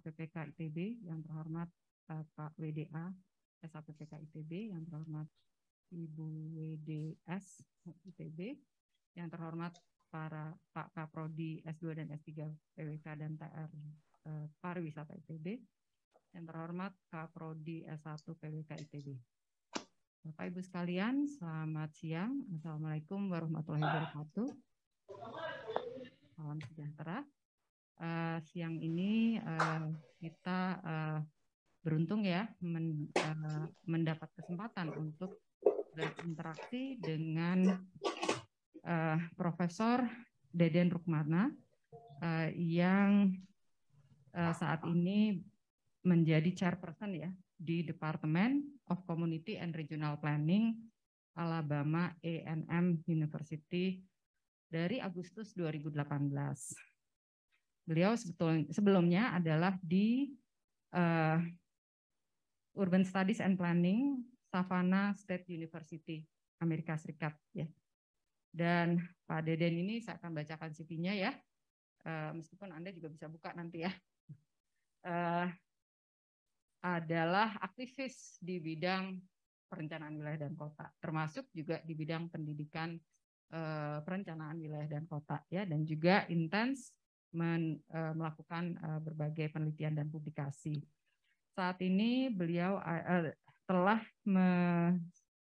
SAPPK ITB, yang terhormat Pak WDA SAPPK ITB, yang terhormat Ibu WDS ITB, yang terhormat para Pak Kaprodi S2 dan S3 PWK dan TR Pariwisata ITB, yang terhormat Kaprodi S1 PWK ITB. Bapak Ibu sekalian, selamat siang. Assalamualaikum warahmatullahi wabarakatuh. Salam sejahtera. Siang ini kita beruntung ya mendapat kesempatan untuk berinteraksi dengan Profesor Deden Rukmana yang saat ini menjadi chairperson ya di Department of Community and Regional Planning Alabama A&M University dari Agustus 2018. Beliau sebelumnya adalah di Urban Studies and Planning Savannah State University Amerika Serikat ya. Dan Pak Deden ini saya akan bacakan CV-nya ya, meskipun Anda juga bisa buka nanti ya. Adalah aktivis di bidang perencanaan wilayah dan kota, termasuk juga di bidang pendidikan perencanaan wilayah dan kota ya, dan juga intens melakukan berbagai penelitian dan publikasi. Saat ini beliau telah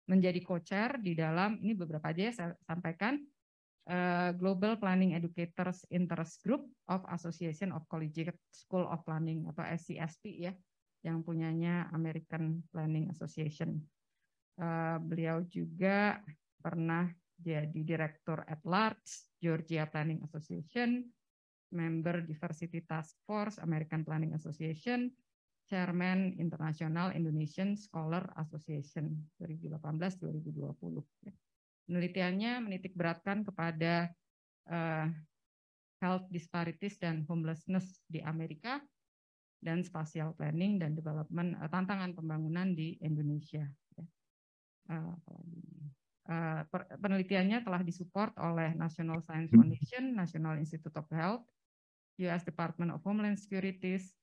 menjadi co-chair di dalam, ini beberapa aja saya sampaikan, Global Planning Educators Interest Group of Association of Collegiate School of Planning atau SCSP ya, yang punyanya American Planning Association. Beliau juga pernah jadi Direktur at Large Georgia Planning Association, Member Diversity Task Force American Planning Association, Chairman International Indonesian Scholar Association 2018-2020. Penelitiannya menitik beratkan kepada health disparities dan homelessness di Amerika, dan spatial planning dan development, tantangan pembangunan di Indonesia. Penelitiannya telah disupport oleh National Science Foundation, National Institute of Health, US Department of Homeland Securities,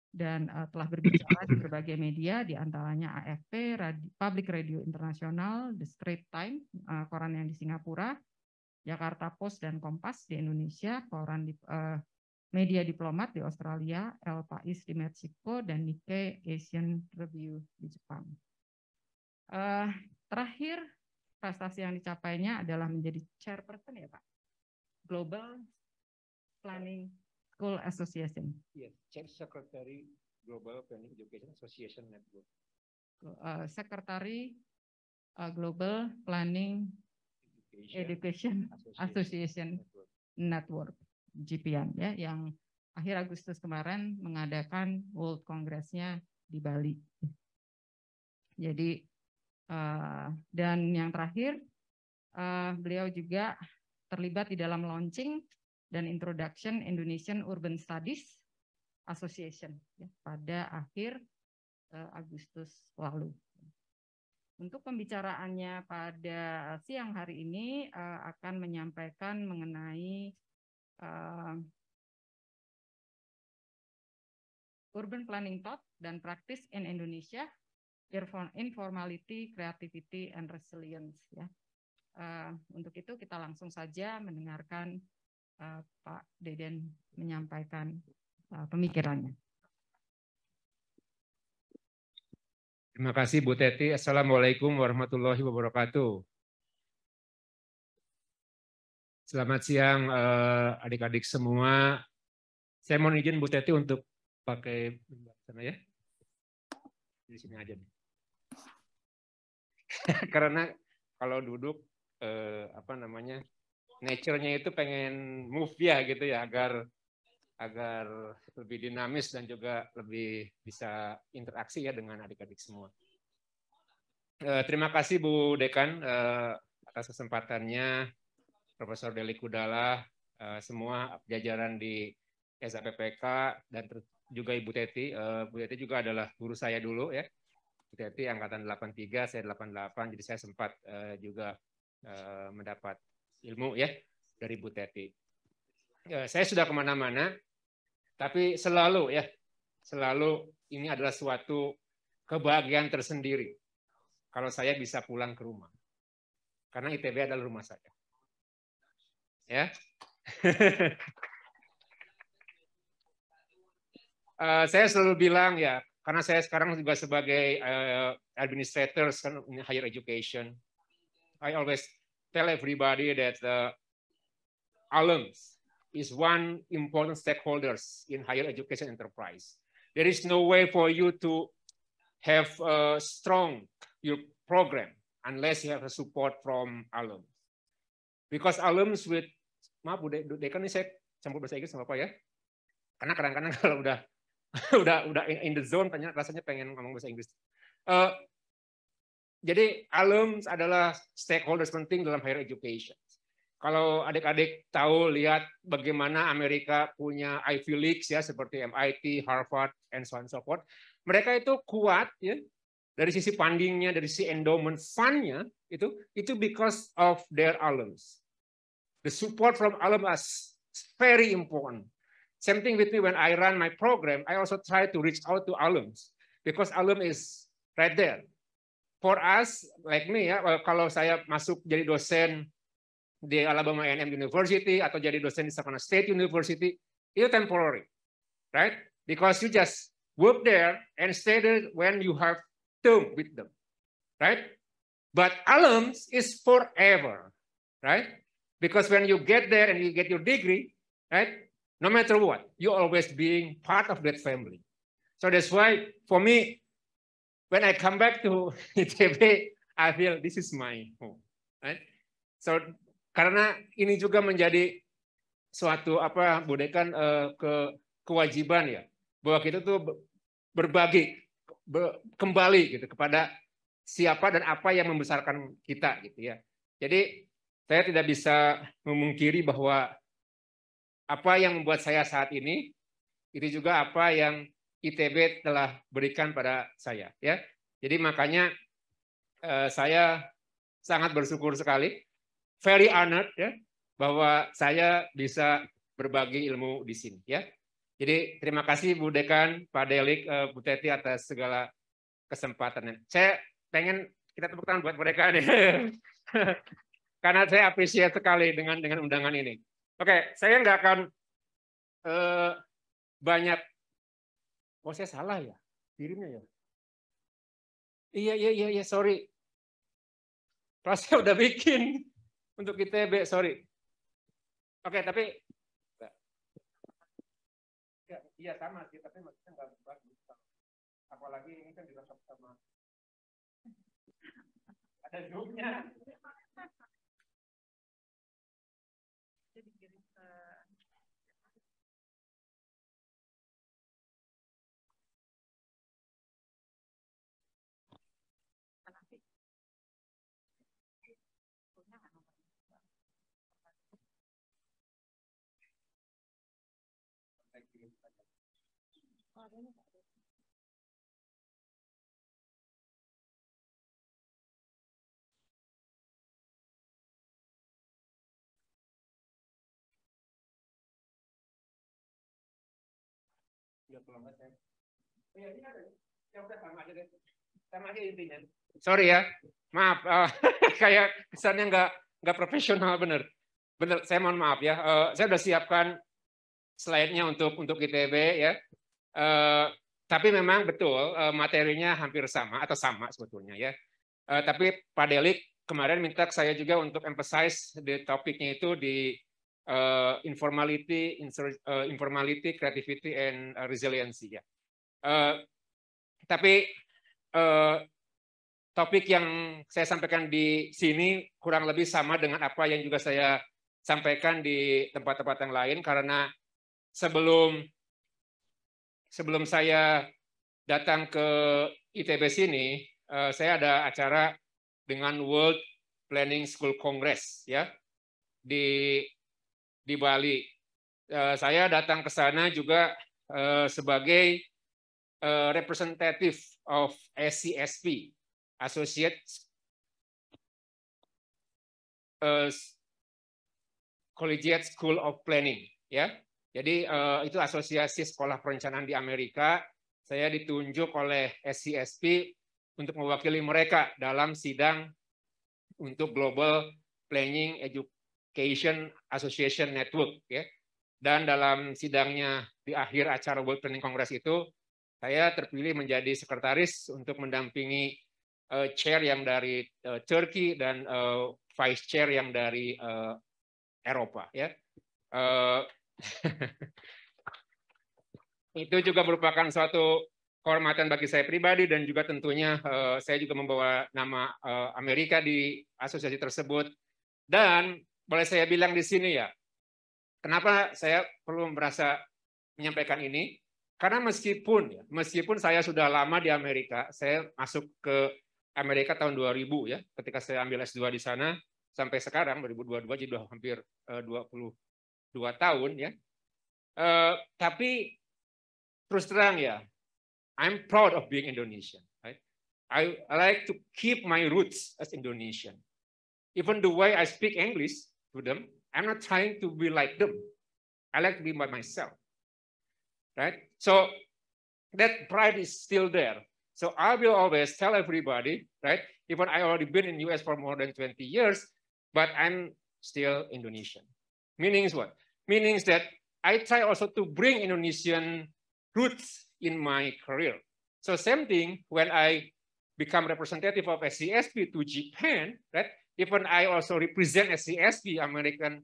dan telah berbicara di berbagai media, di antaranya AFP, Public Radio Internasional, The Straits Times, koran yang di Singapura, Jakarta Post dan Kompas di Indonesia, koran di Media Diplomat di Australia, El Pais di Meksiko, dan Nikkei Asian Review di Jepang. Terakhir, prestasi yang dicapainya adalah menjadi chairperson ya Pak, Global Planning School Association. Yes, Chair Secretary Global Planning Education Association Network. Sekretari Global Planning Education Association Network, GPN ya, yang akhir Agustus kemarin mengadakan World Congress-nya di Bali. Jadi dan yang terakhir beliau juga terlibat di dalam launching dan introduction Indonesian Urban Studies Association ya, pada akhir Agustus lalu. Untuk pembicaraannya pada siang hari ini akan menyampaikan mengenai Urban Planning Thought dan Practice in Indonesia, Informality, Creativity, and Resilience. Ya. Untuk itu kita langsung saja mendengarkan Pak Deden menyampaikan pemikirannya. Terima kasih Bu Teti. Assalamualaikum warahmatullahi wabarakatuh. Selamat siang adik-adik semua. Saya mohon izin Bu Teti untuk pakai sana ya. Di sini aja nih. Karena kalau duduk nature-nya itu pengen move ya gitu ya, agar lebih dinamis dan juga lebih bisa interaksi ya dengan adik-adik semua. Terima kasih Bu Dekan atas kesempatannya, Profesor Deli Kudala, semua jajaran di SAPPK, dan juga Ibu Teti. Bu Teti juga adalah guru saya dulu ya. Bu Teti angkatan 83, saya 88, jadi saya sempat juga mendapat ilmu ya dari Bu Teti. Saya sudah kemana-mana, tapi selalu selalu ini adalah suatu kebahagiaan tersendiri kalau saya bisa pulang ke rumah. Karena ITB adalah rumah saya. Ya. Saya selalu bilang ya, karena saya sekarang juga sebagai administrator in higher education, I always tell everybody that alums is one important stakeholders in higher education enterprise. There is no way for you to have a strong your program unless you have a support from alums. Because alums with, maaf Bu Dekan ini saya campur bahasa Inggris apa ya? Karena kadang-kadang kalau udah in the zone, rasanya pengen ngomong bahasa Inggris. Jadi alums adalah stakeholders penting dalam higher education. Kalau adik-adik tahu, lihat bagaimana Amerika punya Ivy Leagues ya, seperti MIT, Harvard, and so on and so forth. Mereka itu kuat ya, dari sisi fundingnya, dari sisi endowment fund-nya, itu because of their alums. The support from alums is very important. Same thing with me when I run my program, I also try to reach out to alums because alum is right there. For us, like me ya, kalau saya masuk jadi dosen di Alabama A&M University atau jadi dosen di Savannah State University, itu temporary, right? Because you just work there and stay there when you have term with them, right? But alums is forever, right? Because when you get there and you get your degree, right? No matter what, you always being part of that family. So that's why, for me, when I come back to ITB, I feel this is my home. Right? So karena ini juga menjadi suatu Bu Dekan kewajiban ya, bahwa kita tuh berbagi kembali gitu kepada siapa dan apa yang membesarkan kita gitu ya. Jadi saya tidak bisa memungkiri bahwa apa yang membuat saya saat ini, itu juga apa yang ITB telah berikan pada saya. Ya, jadi makanya saya sangat bersyukur sekali, very honored ya, bahwa saya bisa berbagi ilmu di sini. Ya, jadi terima kasih Bu Dekan, Pak Delik, Bu Teti atas segala kesempatannya. Saya pengen kita tepuk tangan buat mereka nih, karena saya appreciate sekali dengan undangan ini. Oke, saya nggak akan banyak. Oh, saya salah ya, kirimnya ya. Iya, sorry. Terus saya udah bikin untuk ITB, sorry. Oke, tapi iya sama sih, tapi maksudnya nggak bagus. Apalagi ini kan direkam sama ada zoom-nya. Sama aja intinya. Sorry ya, maaf, kayak kesannya nggak profesional, bener. Saya mohon maaf ya. Saya sudah siapkan slide-nya untuk ITB ya. Tapi memang betul materinya hampir sama atau sama sebetulnya ya. Tapi Pak Delik kemarin minta saya juga untuk emphasize di topiknya itu di informality, creativity, and resiliency ya. Tapi topik yang saya sampaikan di sini kurang lebih sama dengan apa yang juga saya sampaikan di tempat-tempat yang lain, karena sebelum saya datang ke ITB sini, saya ada acara dengan World Planning School Congress ya di Bali. Saya datang ke sana juga sebagai representative of SCSP, Associate Collegiate School of Planning ya. Jadi itu asosiasi sekolah perencanaan di Amerika saya ditunjuk oleh SCSP untuk mewakili mereka dalam sidang untuk Global Planning Education Association Network, ya. Dan dalam sidangnya di akhir acara World Planning Congress itu, saya terpilih menjadi sekretaris untuk mendampingi chair yang dari Turki dan vice chair yang dari Eropa, ya. Itu juga merupakan suatu kehormatan bagi saya pribadi, dan juga tentunya saya juga membawa nama Amerika di asosiasi tersebut. Dan boleh saya bilang di sini ya, kenapa saya perlu merasa menyampaikan ini? Karena meskipun saya sudah lama di Amerika, saya masuk ke Amerika tahun 2000 ya, ketika saya ambil S2 di sana sampai sekarang 2022, jadi sudah hampir 22 tahun ya. Tapi terus terang ya, I'm proud of being Indonesian. Right? I like to keep my roots as Indonesian. Even the way I speak English to them, I'm not trying to be like them. I like to be by myself. Right? So that pride is still there. So I will always tell everybody, right? Even I already been in US for more than 20 years, but I'm still Indonesian. Meaning what? Meaning that I try also to bring Indonesian roots in my career. So same thing when I become representative of SCSP to Japan, right? Even I also represent SCSP, American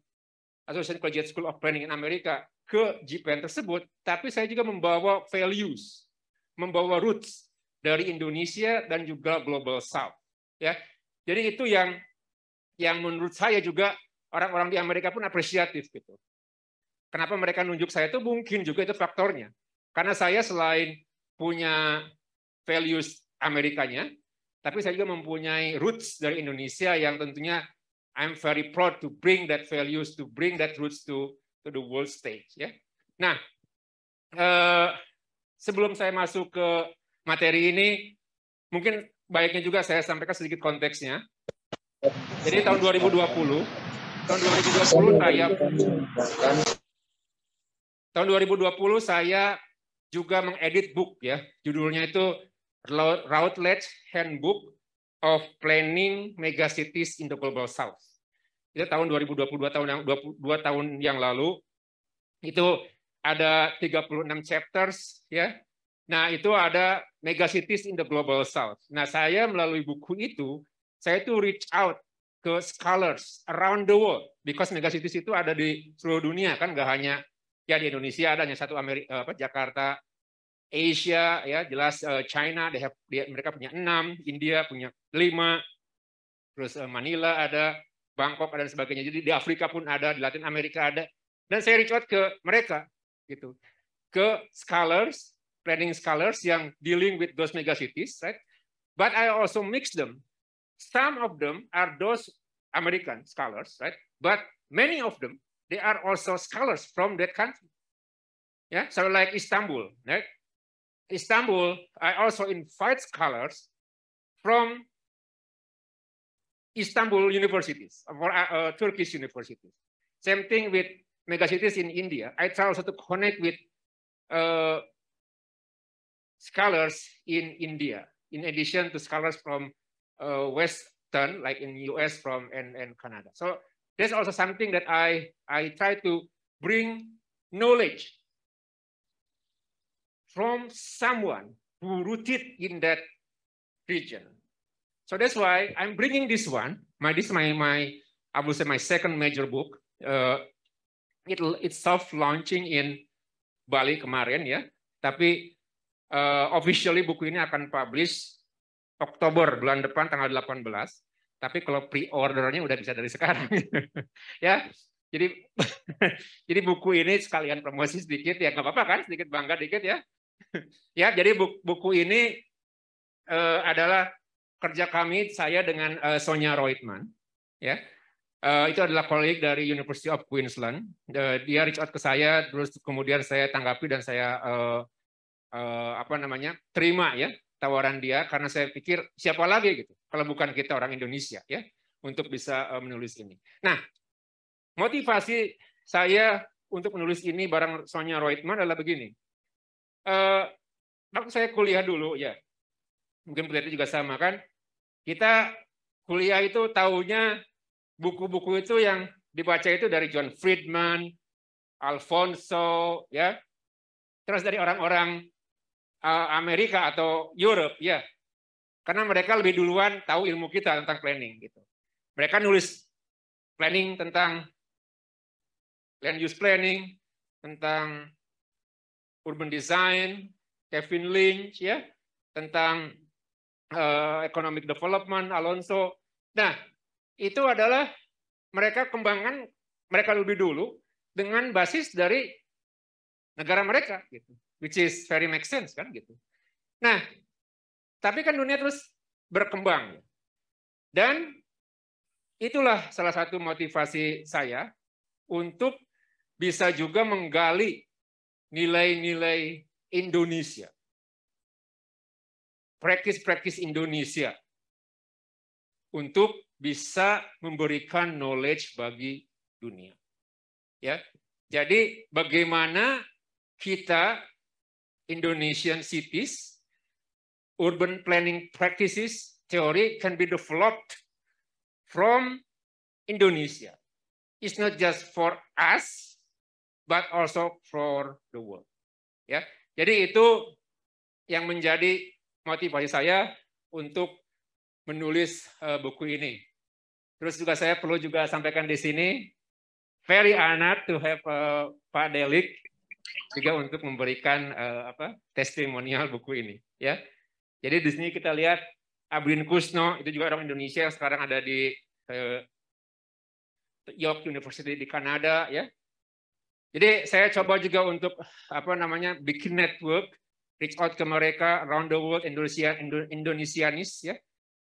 Association Collegiate School of Planning in America, ke Japan tersebut, tapi saya juga membawa values, membawa roots dari Indonesia dan juga Global South. Ya, jadi itu yang menurut saya juga orang-orang di Amerika pun apresiatif gitu. Kenapa mereka nunjuk saya itu mungkin juga itu faktornya. Karena saya selain punya values Amerikanya, tapi saya juga mempunyai roots dari Indonesia yang tentunya I'm very proud to bring that values, to bring that roots to the world stage. Ya. Nah, sebelum saya masuk ke materi ini, mungkin baiknya juga saya sampaikan sedikit konteksnya. Jadi tahun 2020 saya juga mengedit book ya. Judulnya itu Routledge Handbook of Planning Megacities in the Global South. Itu tahun 2022, tahun yang lalu. Itu ada 36 chapters ya. Nah, itu ada megacities in the Global South. Nah, saya melalui buku itu, saya itu reach out ke scholars around the world, because megacities itu ada di seluruh dunia kan, nggak hanya ya di Indonesia, ada hanya satu Amerika, Jakarta, Asia ya jelas, China mereka punya 6, India punya 5, terus Manila ada, Bangkok ada dan sebagainya. Jadi di Afrika pun ada, di Latin Amerika ada. Dan saya reach out ke mereka gitu, ke scholars, planning scholars yang dealing with those megacities, right? But I also mix them. Some of them are those American scholars, right? But many of them, they are also scholars from that country. Yeah, so like Istanbul, right? Istanbul, I also invite scholars from Istanbul universities, or Turkish universities. Same thing with megacities in India. I try also to connect with scholars in India, in addition to scholars from Western, like in US and Canada. So there's also something that I try to bring knowledge from someone who rooted in that region. So that's why I'm bringing this one. This is I will say my second major book. It's soft launching in Bali kemarin ya, tapi officially buku ini akan publish Oktober bulan depan tanggal 18. Tapi kalau pre-ordernya udah bisa dari sekarang. Ya. Jadi buku ini sekalian promosi sedikit ya, nggak apa-apa kan, sedikit bangga dikit ya. Ya, jadi buku ini adalah kerja kami, saya dengan Sonia Reutemann. Ya. Itu adalah koleg dari University of Queensland. Dia reach out ke saya, terus kemudian saya tanggapi dan saya terima ya tawaran dia, karena saya pikir siapa lagi gitu kalau bukan kita orang Indonesia ya untuk bisa menulis ini. Nah, motivasi saya untuk menulis ini bareng Sonia Reutemann adalah begini. waktu saya kuliah dulu ya, mungkin berarti juga sama kan, kita kuliah itu tahunya buku-buku itu yang dibaca itu dari John Friedman, Alfonso, ya, terus dari orang-orang Amerika atau Europe, ya, karena mereka lebih duluan tahu ilmu kita tentang planning gitu. Mereka nulis planning tentang land use planning, tentang urban design, Kevin Lynch, ya, tentang economic development, Alonso. Nah, itu adalah mereka kembangkan mereka lebih dulu dengan basis dari negara mereka, gitu, which is very make sense kan, gitu. Nah, tapi kan dunia terus berkembang, dan itulah salah satu motivasi saya untuk bisa juga menggali nilai-nilai Indonesia, praktis-praktis Indonesia, untuk bisa memberikan knowledge bagi dunia. Ya, jadi bagaimana kita Indonesian cities, urban planning practices, theory can be developed from Indonesia. It's not just for us, but also for the world. Ya, jadi itu yang menjadi motivasi saya untuk menulis buku ini. Terus juga saya perlu juga sampaikan di sini, very honored to have Pak Delik juga untuk memberikan testimonial buku ini. Ya, jadi di sini kita lihat Abrin Kusno, itu juga orang Indonesia yang sekarang ada di York University di Kanada, ya. Jadi saya coba juga untuk bikin network, reach out ke mereka around the world, Indonesianis, ya,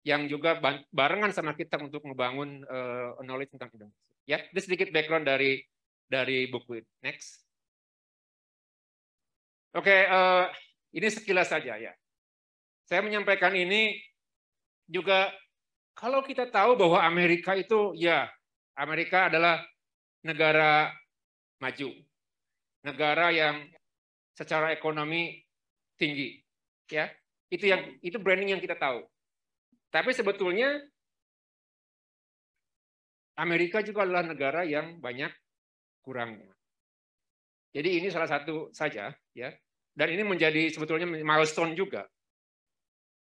yang juga barengan sama kita untuk membangun knowledge tentang Indonesia. Ya, itu sedikit background dari buku itu. Next. Oke, ini sekilas saja ya. Saya menyampaikan ini juga kalau kita tahu bahwa Amerika itu, ya, Amerika adalah negara maju, negara yang secara ekonomi tinggi, ya. Itu branding yang kita tahu. Tapi sebetulnya Amerika juga adalah negara yang banyak kurangnya. Jadi ini salah satu saja, ya. Dan ini menjadi sebetulnya milestone juga,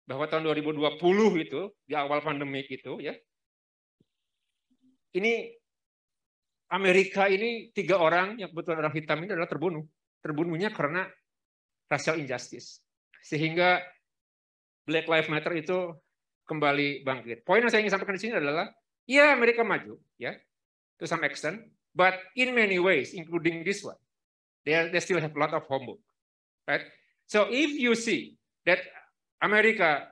bahwa tahun 2020 itu di awal pandemi itu, ya, ini Amerika ini 3 orang yang kebetulan orang hitam ini adalah terbunuhnya karena racial injustice, sehingga Black Lives Matter itu kembali bangkit. Poin yang saya ingin sampaikan di sini adalah, ya, Amerika maju, ya, to some extent, but in many ways, including this one, they still have a lot of homework, right? So if you see that America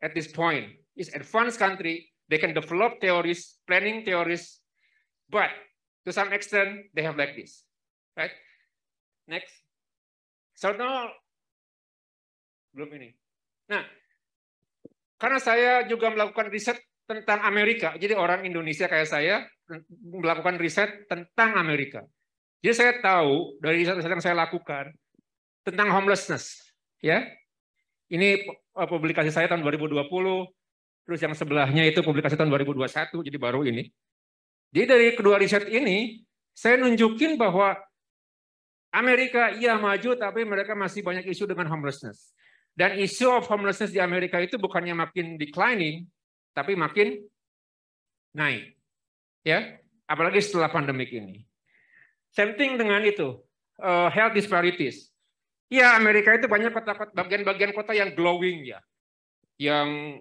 at this point is advanced country, they can develop theories, planning theories, but to some extent they have like this, right? Next. So now belum ini. Nah, karena saya juga melakukan riset tentang Amerika, jadi orang Indonesia kayak saya melakukan riset tentang Amerika. Jadi saya tahu dari riset yang saya lakukan tentang homelessness, ya. Ini publikasi saya tahun 2020, terus yang sebelahnya itu publikasi tahun 2021, jadi baru ini. Jadi dari kedua riset ini, saya nunjukin bahwa Amerika iya maju, tapi mereka masih banyak isu dengan homelessness. Dan isu of homelessness di Amerika itu bukannya makin declining, tapi makin naik. Ya, apalagi setelah pandemik ini. Same thing dengan itu, health disparities. Ya, Amerika itu banyak kota-kota, bagian-bagian kota yang glowing, ya. Yang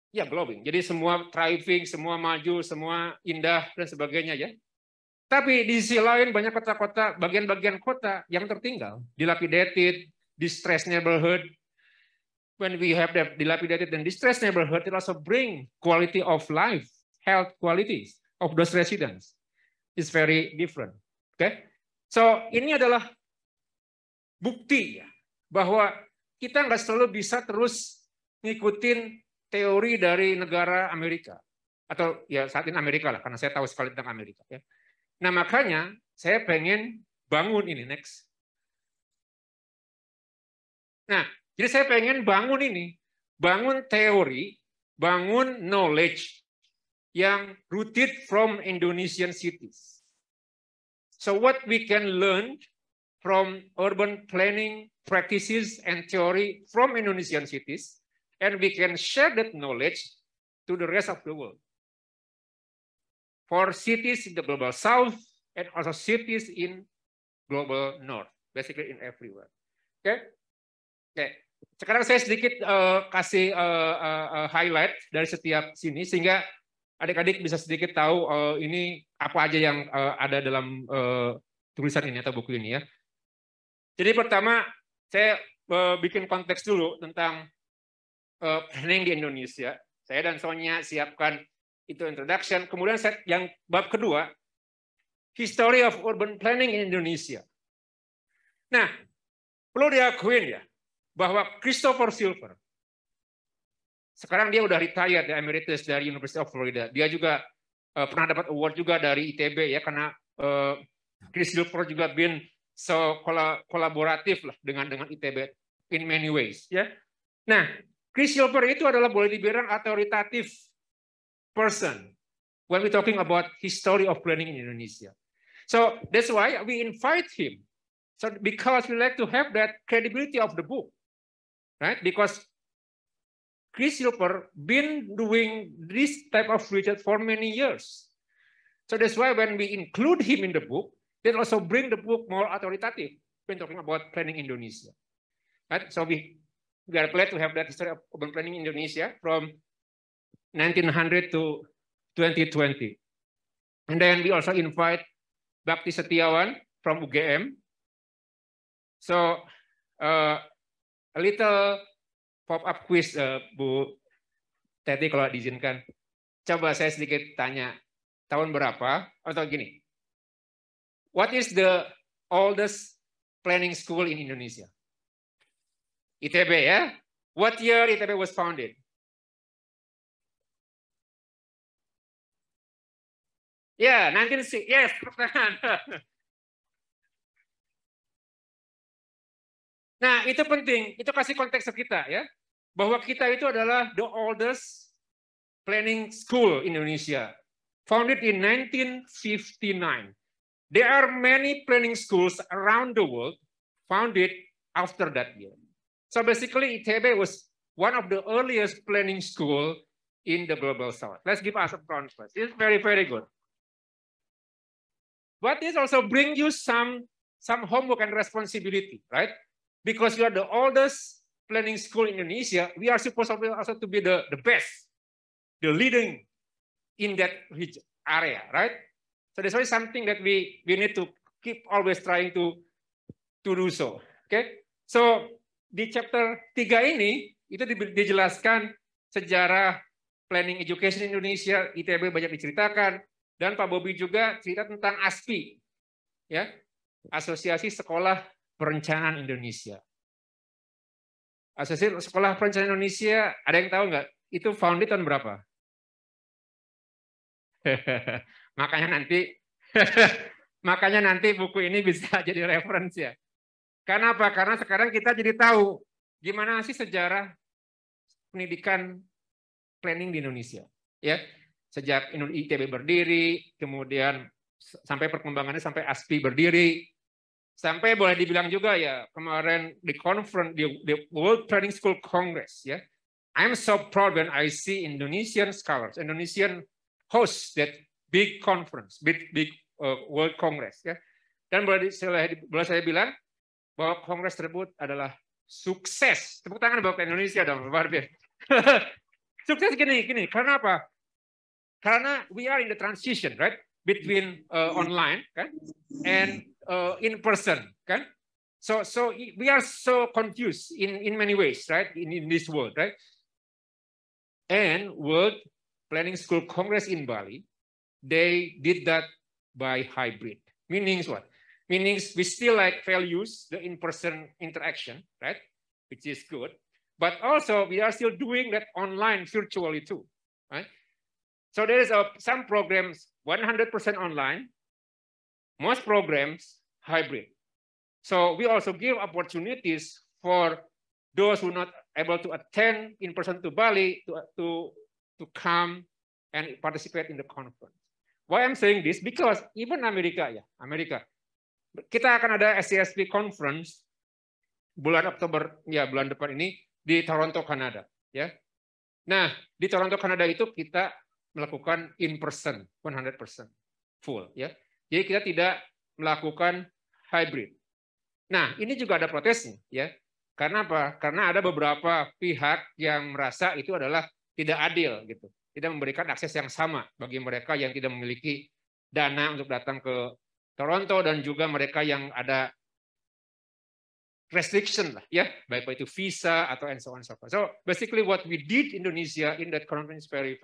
ya glowing. Jadi semua thriving, semua maju, semua indah dan sebagainya, ya. Tapi di sisi lain banyak kota-kota, bagian-bagian kota yang tertinggal, dilapidated, distressed neighborhood. When we have the dilapidated and distressed neighborhood, it also bring quality of life, health qualities of those residents. It's very different. Okay? So ini adalah bukti, ya, bahwa kita nggak selalu bisa terus ngikutin teori dari negara Amerika, atau ya saat ini Amerika lah, karena saya tahu sekali tentang Amerika. Ya. Nah makanya saya pengen bangun ini next. Nah, jadi saya pengen bangun ini, bangun teori, bangun knowledge yang rooted from Indonesian cities. So what we can learn from urban planning practices and theory from Indonesian cities, and we can share that knowledge to the rest of the world. For cities in the global south and also cities in global north, basically in everywhere. Oke. Sekarang saya sedikit kasih highlight dari setiap sini sehingga adik-adik bisa sedikit tahu ini apa aja yang ada dalam tulisan ini atau buku ini ya. Jadi pertama saya bikin konteks dulu tentang planning di Indonesia. Saya dan Sonia siapkan itu introduction. Kemudian yang bab kedua, history of urban planning in Indonesia. Nah, perlu diakuin ya bahwa Christopher Silver, sekarang dia udah retired ya, emeritus dari University of Florida. Dia juga pernah dapat award juga dari ITB ya, karena Chris Silver juga been so kolaboratif lah dengan ITB in many ways ya. Nah, Chris Silver itu adalah boleh dibilang authoritative person when we talking about history of planning in Indonesia. So that's why we invite him. So because we like to have that credibility of the book, right? Because Chris Silver been doing this type of research for many years. So that's why when we include him in the book, then also bring the book more authoritative when talking about planning Indonesia. Right? So we are glad to have that history of urban planning in Indonesia from 1900 to 2020. And then we also invite Bakti Setiawan from UGM. So a little pop-up quiz, Bu Teti kalau diizinkan. Coba saya sedikit tanya, tahun berapa? Atau gini, what is the oldest planning school in Indonesia? ITB ya? What year ITB was founded? Ya, 1960. Yes, nah, itu penting. Itu kasih konteks kita ya. Bahwa kita itu adalah the oldest planning school in Indonesia. Founded in 1959. There are many planning schools around the world founded after that year. So basically ITB was one of the earliest planning school in the global south. Let's give us a round first. It's very, very good. But this also bring you some homework and responsibility, right? Because you are the oldest planning school in Indonesia, we are supposed also to be the best, the leading in that region, area, right? So that's why something that we need to keep always trying to do so. Okay? So di chapter 3 ini itu dijelaskan sejarah planning education Indonesia, ITB banyak diceritakan, dan Pak Bobi juga cerita tentang ASPI, ya, Asosiasi Sekolah Perencanaan Indonesia. Asosiasi Sekolah Perencanaan Indonesia, ada yang tahu nggak? Itu founded tahun berapa? makanya nanti buku ini bisa jadi referensi ya. Karena apa? Karena sekarang kita jadi tahu gimana sih sejarah pendidikan planning di Indonesia, ya. Sejak ITB berdiri, kemudian sampai perkembangannya sampai ASPI berdiri, sampai boleh dibilang juga ya kemarin di conference the World Planning School Congress ya. I'm so proud when I see Indonesian scholars, Indonesian hosts that big conference, big World Congress ya. Dan boleh saya bilang bahwa kongres tersebut adalah sukses. Tepuk tangan buat Indonesia dong, luar biasa. Sukses gini, karena apa? Karena we are in the transition, right, between online, kan, and in person, kan. So we are so confused in many ways, right, in this world, right. And World Planning School Congress in Bali, they did that by hybrid. Meaning what? Meaning we still like values the in-person interaction, right, which is good. But also we are still doing that online virtually too, right? So there is some programs 100% online, most programs hybrid. So we also give opportunities for those who not able to attend in person to Bali to come and participate in the conference. Why I'm saying this? Because even Amerika, kita akan ada SCSP conference bulan Oktober, ya bulan depan ini di Toronto, Kanada, ya. Nah, di Toronto, Kanada itu kita melakukan in person 100% full, ya. Jadi kita tidak melakukan hybrid. Nah, ini juga ada protesnya, ya. Karena apa? Karena ada beberapa pihak yang merasa itu adalah tidak adil, gitu. Tidak memberikan akses yang sama bagi mereka yang tidak memiliki dana untuk datang ke Toronto dan juga mereka yang ada restriction lah, ya, baik itu visa atau and so on so forth. So basically what we did Indonesia in that conference very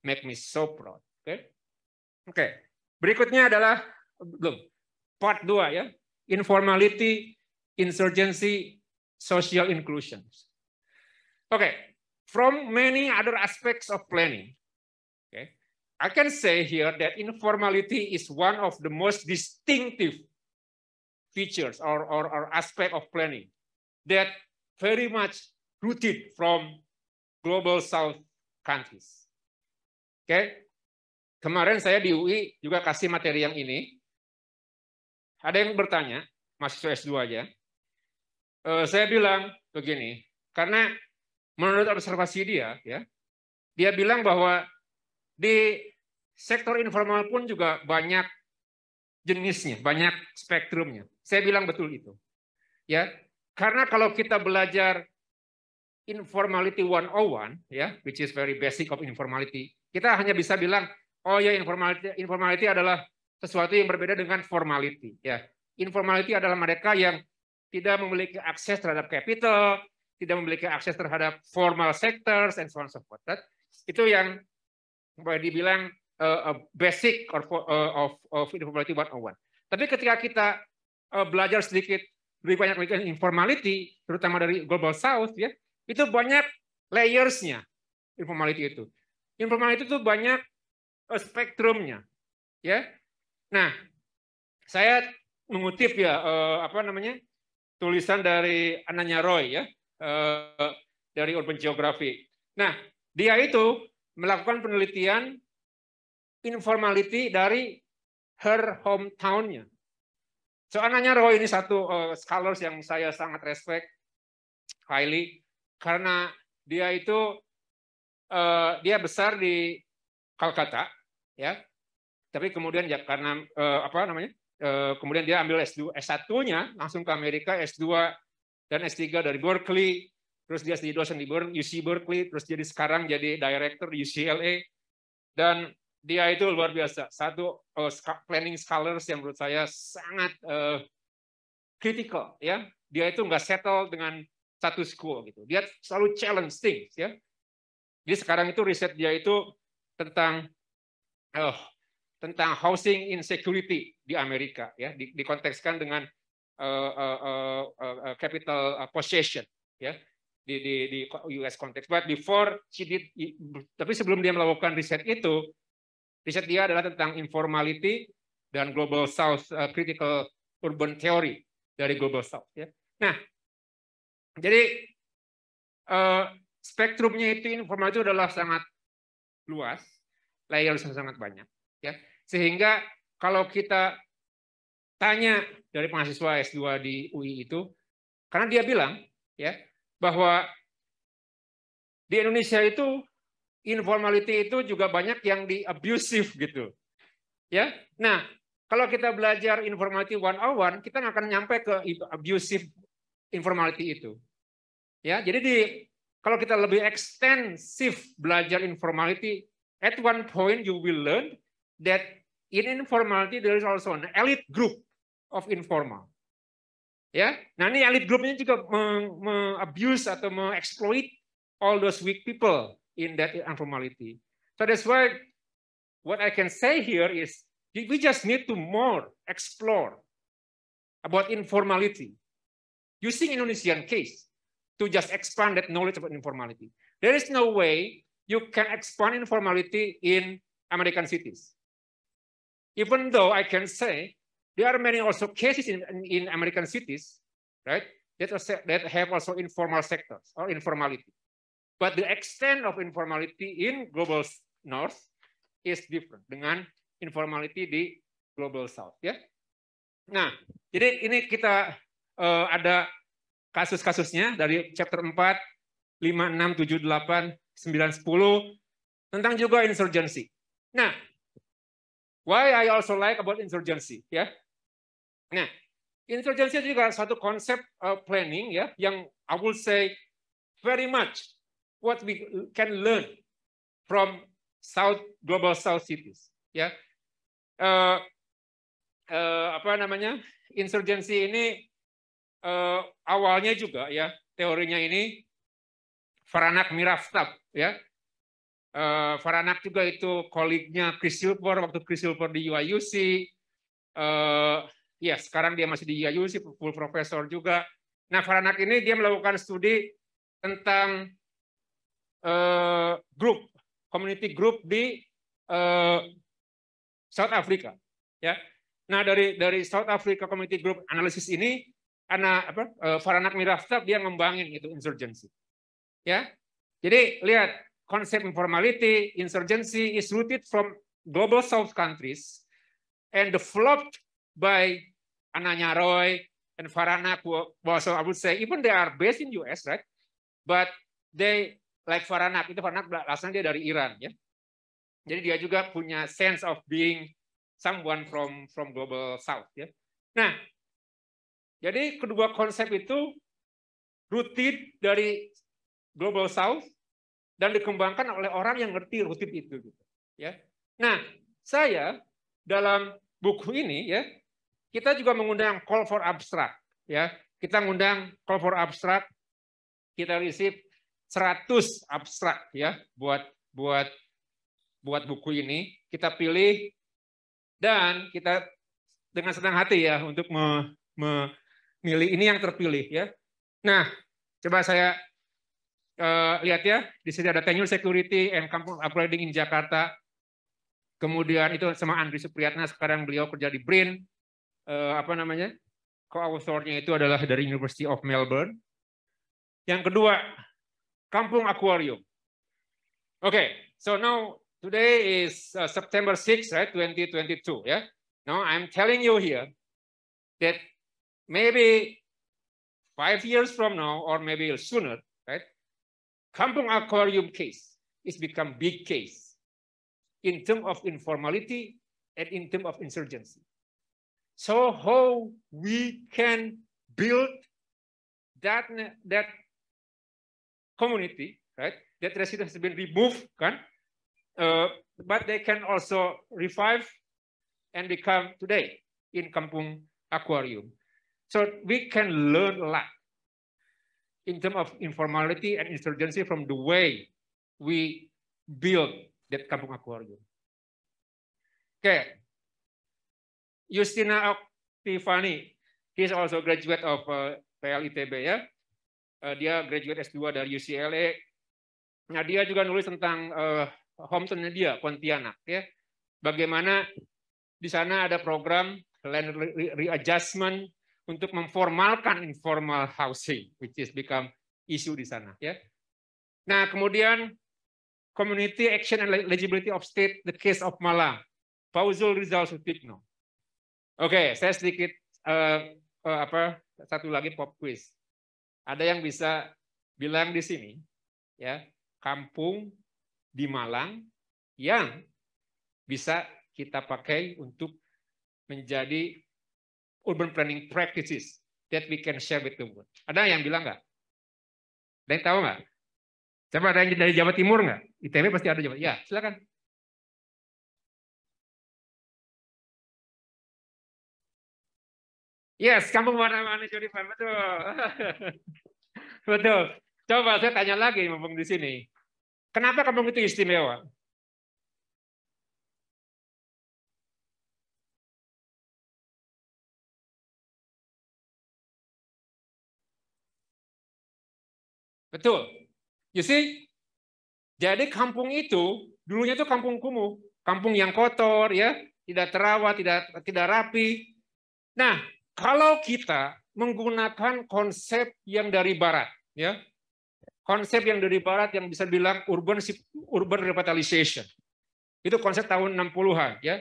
make me so proud. Oke. Berikutnya adalah belum part 2 ya, informality, insurgency, social inclusion. Oke. From many other aspects of planning, okay, I can say here that informality is one of the most distinctive features or aspect of planning that very much rooted from global South countries. Okay, kemarin saya di UI juga kasih materi yang ini. Ada yang bertanya, mahasiswa S2 aja. Saya bilang begini, karena menurut observasi dia, ya, dia bilang bahwa di sektor informal pun juga banyak jenisnya, banyak spektrumnya. Saya bilang betul itu, ya, karena kalau kita belajar informality 101, ya, which is very basic of informality, kita hanya bisa bilang, oh ya informality adalah sesuatu yang berbeda dengan formality, ya. Informality adalah mereka yang tidak memiliki akses terhadap capital, tidak memiliki akses terhadap formal sectors and so on so forth. Itu yang boleh dibilang basic of informality 101. Tapi ketika kita belajar sedikit lebih banyak lagi informality, terutama dari Global South, ya, itu banyak layers-nya informality itu. Informality itu banyak spektrumnya, ya. Nah, saya mengutip ya tulisan dari Ananya Roy, ya. Dari Urban Geography. Nah, dia itu melakukan penelitian informality dari her hometown-nya. So, Ananya Roy ini satu scholars yang saya sangat respect highly karena dia itu dia besar di Calcutta, ya. Tapi kemudian ya karena kemudian dia ambil S1-nya langsung ke Amerika, S2 dan S3 dari Berkeley, terus dia jadi dosen di UC Berkeley, terus jadi sekarang jadi director di UCLA, dan dia itu luar biasa, satu planning scholars yang menurut saya sangat critical, ya. Dia itu nggak settle dengan status quo gitu, dia selalu challenge things, ya. Jadi sekarang itu riset dia itu tentang housing insecurity di Amerika, ya, dikontekskan dengan capital possession, ya, di US konteks. But before she did, tapi sebelum dia melakukan riset itu, riset dia adalah tentang informality dan Global South critical urban theory dari Global South, ya. Nah, jadi spektrumnya itu informal itu adalah sangat luas, layers sangat banyak, ya, sehingga kalau kita tanya dari mahasiswa S2 di UI itu, karena dia bilang, ya, bahwa di Indonesia itu informality itu juga banyak yang di abusive gitu, ya. Nah, kalau kita belajar informality 101, kita nggak akan nyampe ke abusive informality itu, ya. Jadi kalau kita lebih ekstensif belajar informality, at one point you will learn that in informality there is also an elite group of informal, ya. Nah, ini elite groupnya juga abuse atau exploit all those weak people in that informality. So that's why what I can say here is we just need to more explore about informality using Indonesian case to just expand that knowledge about informality. There is no way you can expand informality in American cities. Even though I can say there are many also cases in American cities, right, that have also informal sectors or informality. But the extent of informality in global north is different dengan informality di global south, ya. Nah, jadi ini kita ada kasus-kasusnya dari chapter 4, 5, 6, 7, 8, 9, 10 tentang juga insurgency. Nah, why I also like about insurgency, ya. Nah, insurgency juga suatu konsep planning, ya, yang I would say very much what we can learn from global south cities, ya. Insurgency ini awalnya juga, ya, teorinya ini Faranak Miraftab, ya. Faranak juga itu kolegnya Chris Silver waktu Chris Silver di UIUC. Ya, sekarang dia masih di UIUC, full profesor juga. Nah, Faranak ini dia melakukan studi tentang community group di South Africa, ya. Nah, dari South Africa community group analisis ini, Faranak Miraftab dia ngembangin itu insurgency, ya. Jadi lihat konsep informality, insurgency is rooted from global South countries and developed by Ananya Roy and Faranak. Also, I would say even they are based in US, right? But they like Faranak, itu Faranak asalnya dia dari Iran, ya. Jadi dia juga punya sense of being someone from global south, ya. Nah, jadi kedua konsep itu rooted dari global south dan dikembangkan oleh orang yang ngerti rooted itu, gitu, ya. Nah, saya dalam buku ini, ya, kita juga mengundang call for abstract, ya. Kita mengundang call for abstract, kita receive 100 abstrak, ya, buat buku ini. Kita pilih dan kita dengan senang hati, ya, untuk memilih ini yang terpilih, ya. Nah, coba saya lihat, ya, di sini ada Tenure Security and Kampung Upgrading in Jakarta. Kemudian itu sama Andri Supriyatna, sekarang beliau kerja di BRIN. Co-authornya itu adalah dari University of Melbourne. Yang kedua, Kampung Aquarium. Okay, so now today is September 6, right, 2022. Yeah. Now I'm telling you here that maybe 5 years from now, or maybe sooner, right, Kampung Aquarium case is become big case in terms of informality and in terms of insurgency. So how we can build that community, right? That residence has been removed, kan? But they can also revive and become today in Kampung Aquarium. So we can learn a lot in terms of informality and insurgency from the way we build that Kampung Aquarium. Okay, Justina Oktivani, he is also a graduate of PLITB, ya. Dia graduate S2 dari UCLA. Nah, dia juga nulis tentang hometown-nya dia, Pontianak, ya. Bagaimana di sana ada program land readjustment untuk memformalkan informal housing, which is become issue di sana, ya. Nah, kemudian community action and legibility of state, the case of Malang, Fauzul Rizal Sutikno. Oke, saya sedikit satu lagi pop quiz. Ada yang bisa bilang di sini, ya, kampung di Malang yang bisa kita pakai untuk menjadi urban planning practices that we can share with the world. Ada yang bilang nggak? Ada yang tahu nggak? Coba ada yang dari Jawa Timur nggak? ITB pasti ada Jawa. Ya, silakan. Yes, kampung warna-warni Jodipan, betul. Betul. Coba saya tanya lagi mumpung di sini. Kenapa kampung itu istimewa? Betul. You see? Jadi kampung itu dulunya itu kampung kumuh, kampung yang kotor, ya, tidak terawat, tidak rapi. Nah, kalau kita menggunakan konsep yang dari barat, ya. Konsep yang dari barat yang bisa bilang urban revitalization. Itu konsep tahun 60-an, ya.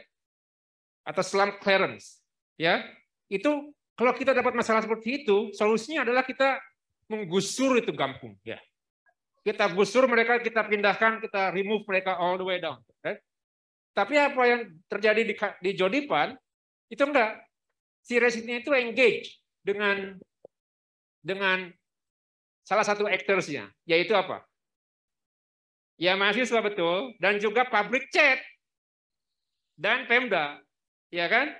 Atau slum clearance, ya. Itu kalau kita dapat masalah seperti itu, solusinya adalah kita menggusur itu kampung, ya. Kita gusur mereka, kita pindahkan, kita remove mereka all the way down. Right? Tapi apa yang terjadi di Jodipan itu enggak. Si residentnya itu engage dengan salah satu actors-nya, yaitu apa? Ya mahasiswa betul, dan juga public chat dan Pemda, ya kan?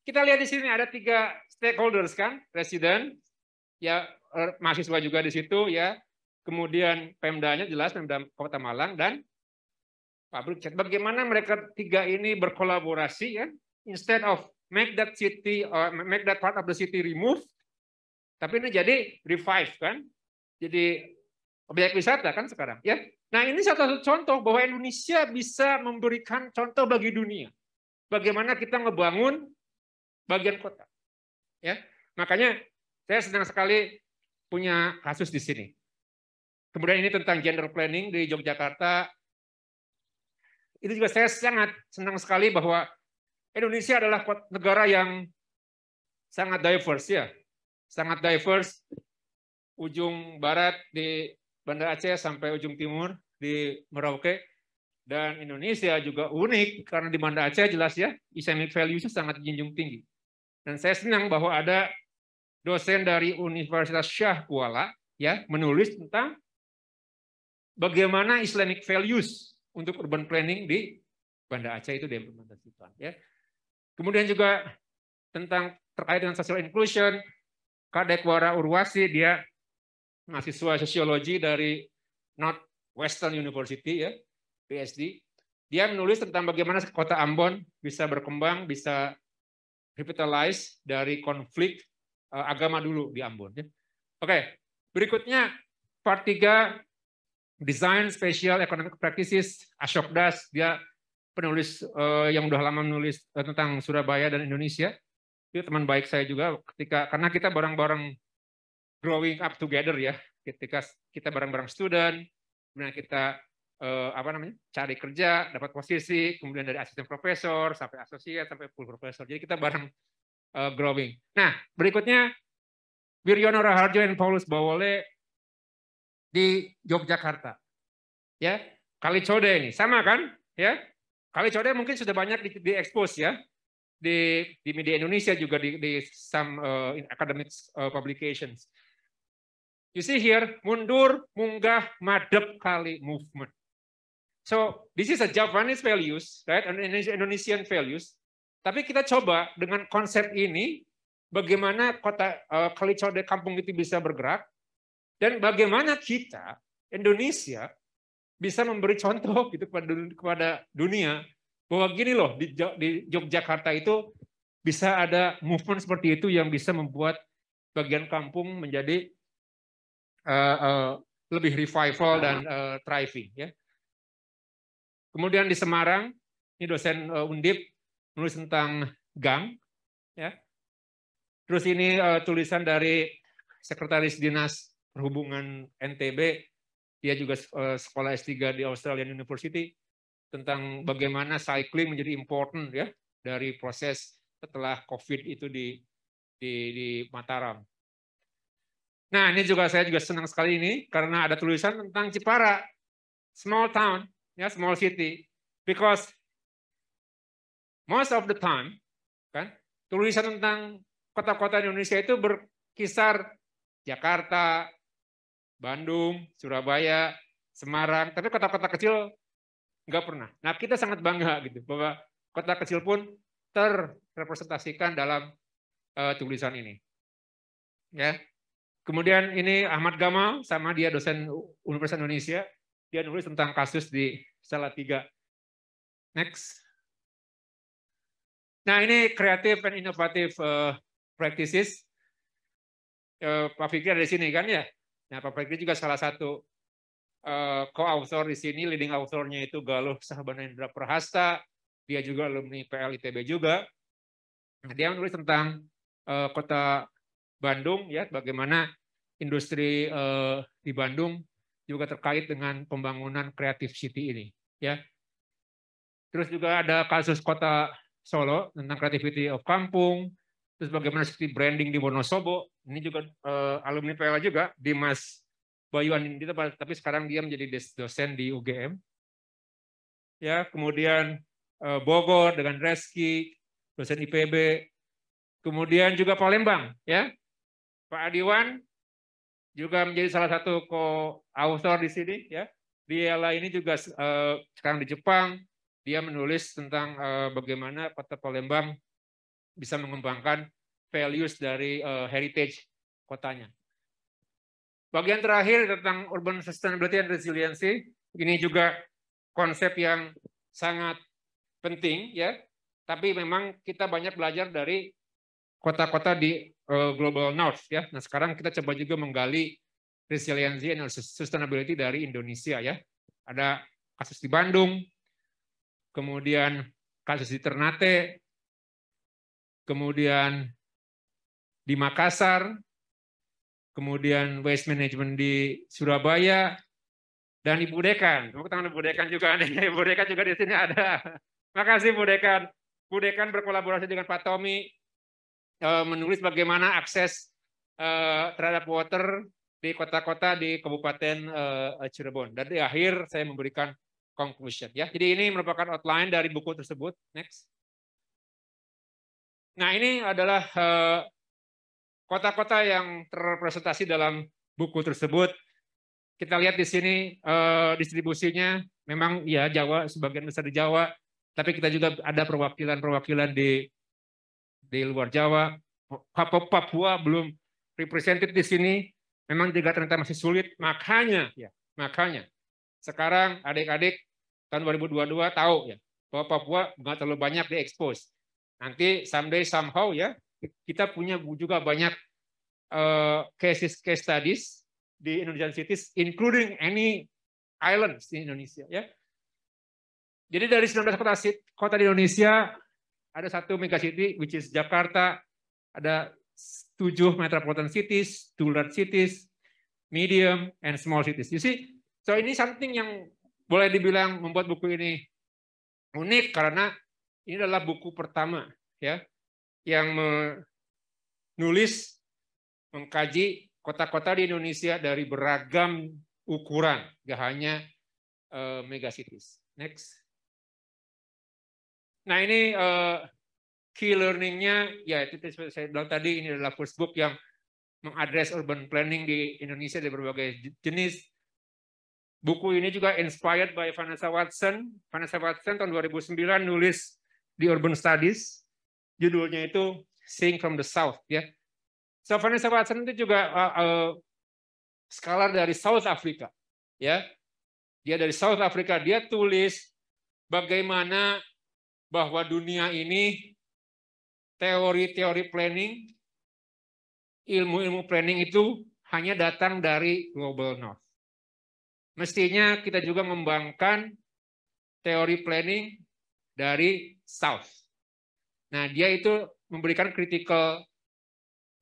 Kita lihat di sini ada 3 stakeholders kan, resident, ya mahasiswa juga di situ, ya. Kemudian Pemdanya jelas, Pemda Kota Malang dan public chat. Bagaimana mereka 3 ini berkolaborasi, ya? Instead of make that city or make that part of the city remove, tapi ini jadi revive kan? Jadi objek wisata kan sekarang, ya. Nah, ini satu contoh bahwa Indonesia bisa memberikan contoh bagi dunia. Bagaimana kita ngebangun bagian kota. Ya. Makanya saya senang sekali punya kasus di sini. Kemudian ini tentang gender planning di Yogyakarta. Itu juga saya sangat senang sekali bahwa Indonesia adalah negara yang sangat diverse, ya. Sangat diverse. Ujung barat di Banda Aceh sampai ujung timur di Merauke. Dan Indonesia juga unik karena di Banda Aceh jelas, ya, Islamic values sangat dijunjung tinggi. Dan saya senang bahwa ada dosen dari Universitas Syah Kuala, ya, menulis tentang bagaimana Islamic values untuk urban planning di Banda Aceh itu diimplementasikan, ya. Kemudian juga tentang terkait dengan social inclusion, Kadekwara Urwasi, dia mahasiswa sosiologi dari Northwestern University, ya, PSD. Dia menulis tentang bagaimana kota Ambon bisa berkembang, bisa revitalize dari konflik agama dulu di Ambon. Ya. Oke, berikutnya part 3, Design Spatial Economic Practices, Ashok Das, dia penulis yang udah lama menulis tentang Surabaya dan Indonesia. Itu teman baik saya juga karena kita bareng-bareng growing up together, ya. Ketika kita bareng-bareng student, kemudian kita cari kerja, dapat posisi, kemudian dari asisten profesor sampai associate sampai full profesor. Jadi kita bareng growing. Nah, berikutnya Wiryono Raharjo dan Paulus Bawole di Yogyakarta. Ya, Kali Code ini sama kan? Ya. Kali Code mungkin sudah banyak di expose, ya. Di media Indonesia juga di some academic publications. You see here, mundur, munggah, madep kali movement. So this is a Javanese values, right? Indonesian values. Tapi kita coba dengan konsep ini, bagaimana kota Kali Code kampung itu bisa bergerak, dan bagaimana kita Indonesia bisa memberi contoh gitu kepada dunia bahwa gini loh di Yogyakarta itu bisa ada movement seperti itu yang bisa membuat bagian kampung menjadi lebih revival dan thriving, ya. Kemudian di Semarang, ini dosen Undip menulis tentang gang, ya. Terus ini tulisan dari Sekretaris Dinas Perhubungan NTB, dia juga sekolah S3 di Australian University, tentang bagaimana cycling menjadi important, ya, dari proses setelah COVID itu di Mataram. Nah, ini juga saya juga senang sekali ini karena ada tulisan tentang Jepara, small town, ya, small city, because most of the time, kan, tulisan tentang kota-kota Indonesia itu berkisar Jakarta, Bandung, Surabaya, Semarang, tapi kota-kota kecil nggak pernah. Nah, kita sangat bangga gitu bahwa kota kecil pun terrepresentasikan dalam tulisan ini. Ya. Kemudian ini Ahmad Gamal, sama dia dosen Universitas Indonesia, dia nulis tentang kasus di Salatiga. Next. Nah, ini creative and innovative practices. Pak Fikri ada di sini kan, ya? Nah, Pak Fikri juga salah satu co-author di sini, leading author-nya itu Galuh Sahabanendra Prahasta, dia juga alumni PL ITB juga. Nah, dia menulis tentang kota Bandung, ya, bagaimana industri di Bandung juga terkait dengan pembangunan Creative City ini, ya. Terus juga ada kasus Kota Solo tentang creativity of kampung, terus bagaimana city branding di Wonosobo. Ini juga alumni PLA juga, Dimas Bayu Anindita, tapi sekarang dia menjadi dosen di UGM. Ya, kemudian Bogor dengan Reski, dosen IPB. Kemudian juga Palembang, ya. Pak Adiwan juga menjadi salah satu co-author di sini, ya. Dia ini juga sekarang di Jepang, dia menulis tentang bagaimana Kota Palembang bisa mengembangkan values dari heritage kotanya. Bagian terakhir tentang urban sustainability and resiliency, ini juga konsep yang sangat penting, ya. Tapi memang kita banyak belajar dari kota-kota di Global North, ya. Nah, sekarang kita coba juga menggali resiliency and sustainability dari Indonesia, ya. Ada kasus di Bandung, kemudian kasus di Ternate, kemudian di Makassar, kemudian waste management di Surabaya, dan Ibu Dekan. Tepuk tangan Ibu Dekan juga nih. Ibu Dekan juga di sini ada. Makasih Bu Dekan. Bu Dekan berkolaborasi dengan Pak Tommy menulis bagaimana akses terhadap water di kota-kota di Kabupaten Cirebon. Dan di akhir saya memberikan conclusion, ya. Jadi ini merupakan outline dari buku tersebut. Next. Nah, ini adalah kota-kota yang terrepresentasi dalam buku tersebut. Kita lihat di sini distribusinya, memang ya Jawa, sebagian besar di Jawa, tapi kita juga ada perwakilan-perwakilan di luar Jawa. Papua belum represented di sini, memang juga ternyata masih sulit. Makanya sekarang adik-adik tahun 2022 tahu, ya, bahwa Papua nggak terlalu banyak diekspos. Nanti someday somehow, ya, kita punya juga banyak case studies di Indonesian cities, including any islands di Indonesia, ya. Jadi dari 19 kota di Indonesia, ada satu megacity, which is Jakarta, ada 7 metropolitan cities, 2 large cities, medium, and small cities. You see, so ini something yang boleh dibilang membuat buku ini unik, karena ini adalah buku pertama, ya, yang menulis, mengkaji kota-kota di Indonesia dari beragam ukuran, gak hanya megacities. Next. Nah, ini key learning-nya, ya itu saya bilang tadi, ini adalah first book yang mengadres urban planning di Indonesia dari berbagai jenis. Buku ini juga inspired by Vanessa Watson. Vanessa Watson tahun 2009 nulis di Urban Studies, judulnya itu Seeing from the South, ya. So Vanessa Watson itu juga scholar dari South Africa, ya. Dia dari South Africa, dia tulis bagaimana bahwa dunia ini teori-teori planning, ilmu-ilmu planning itu hanya datang dari Global North. Mestinya kita juga mengembangkan teori planning dari South. Nah, dia itu memberikan critical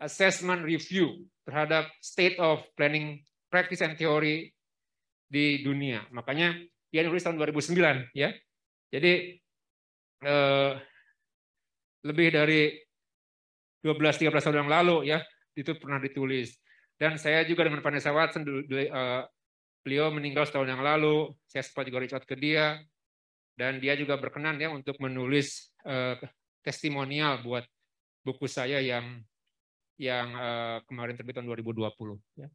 assessment review terhadap state of planning practice and theory di dunia. Makanya dia nulis tahun 2009, ya. Jadi lebih dari 12-13 tahun yang lalu, ya, itu pernah ditulis. Dan saya juga dengan Vanessa Watson, beliau meninggal setahun yang lalu, saya sempat juga reach out ke dia, dan dia juga berkenan, ya, untuk menulis testimonial buat buku saya yang kemarin terbit tahun 2020. Ya.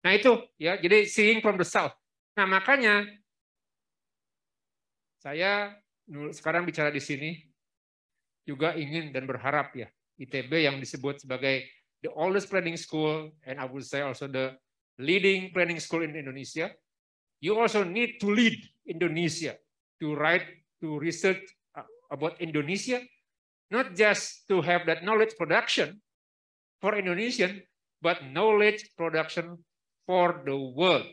Nah itu, ya, jadi Seeing from the South. Nah makanya saya sekarang bicara di sini juga ingin dan berharap, ya, ITB yang disebut sebagai the oldest planning school, and I would say also the leading planning school in Indonesia, you also need to lead Indonesia to write, to research about Indonesia, not just to have that knowledge production for Indonesian, but knowledge production for the world.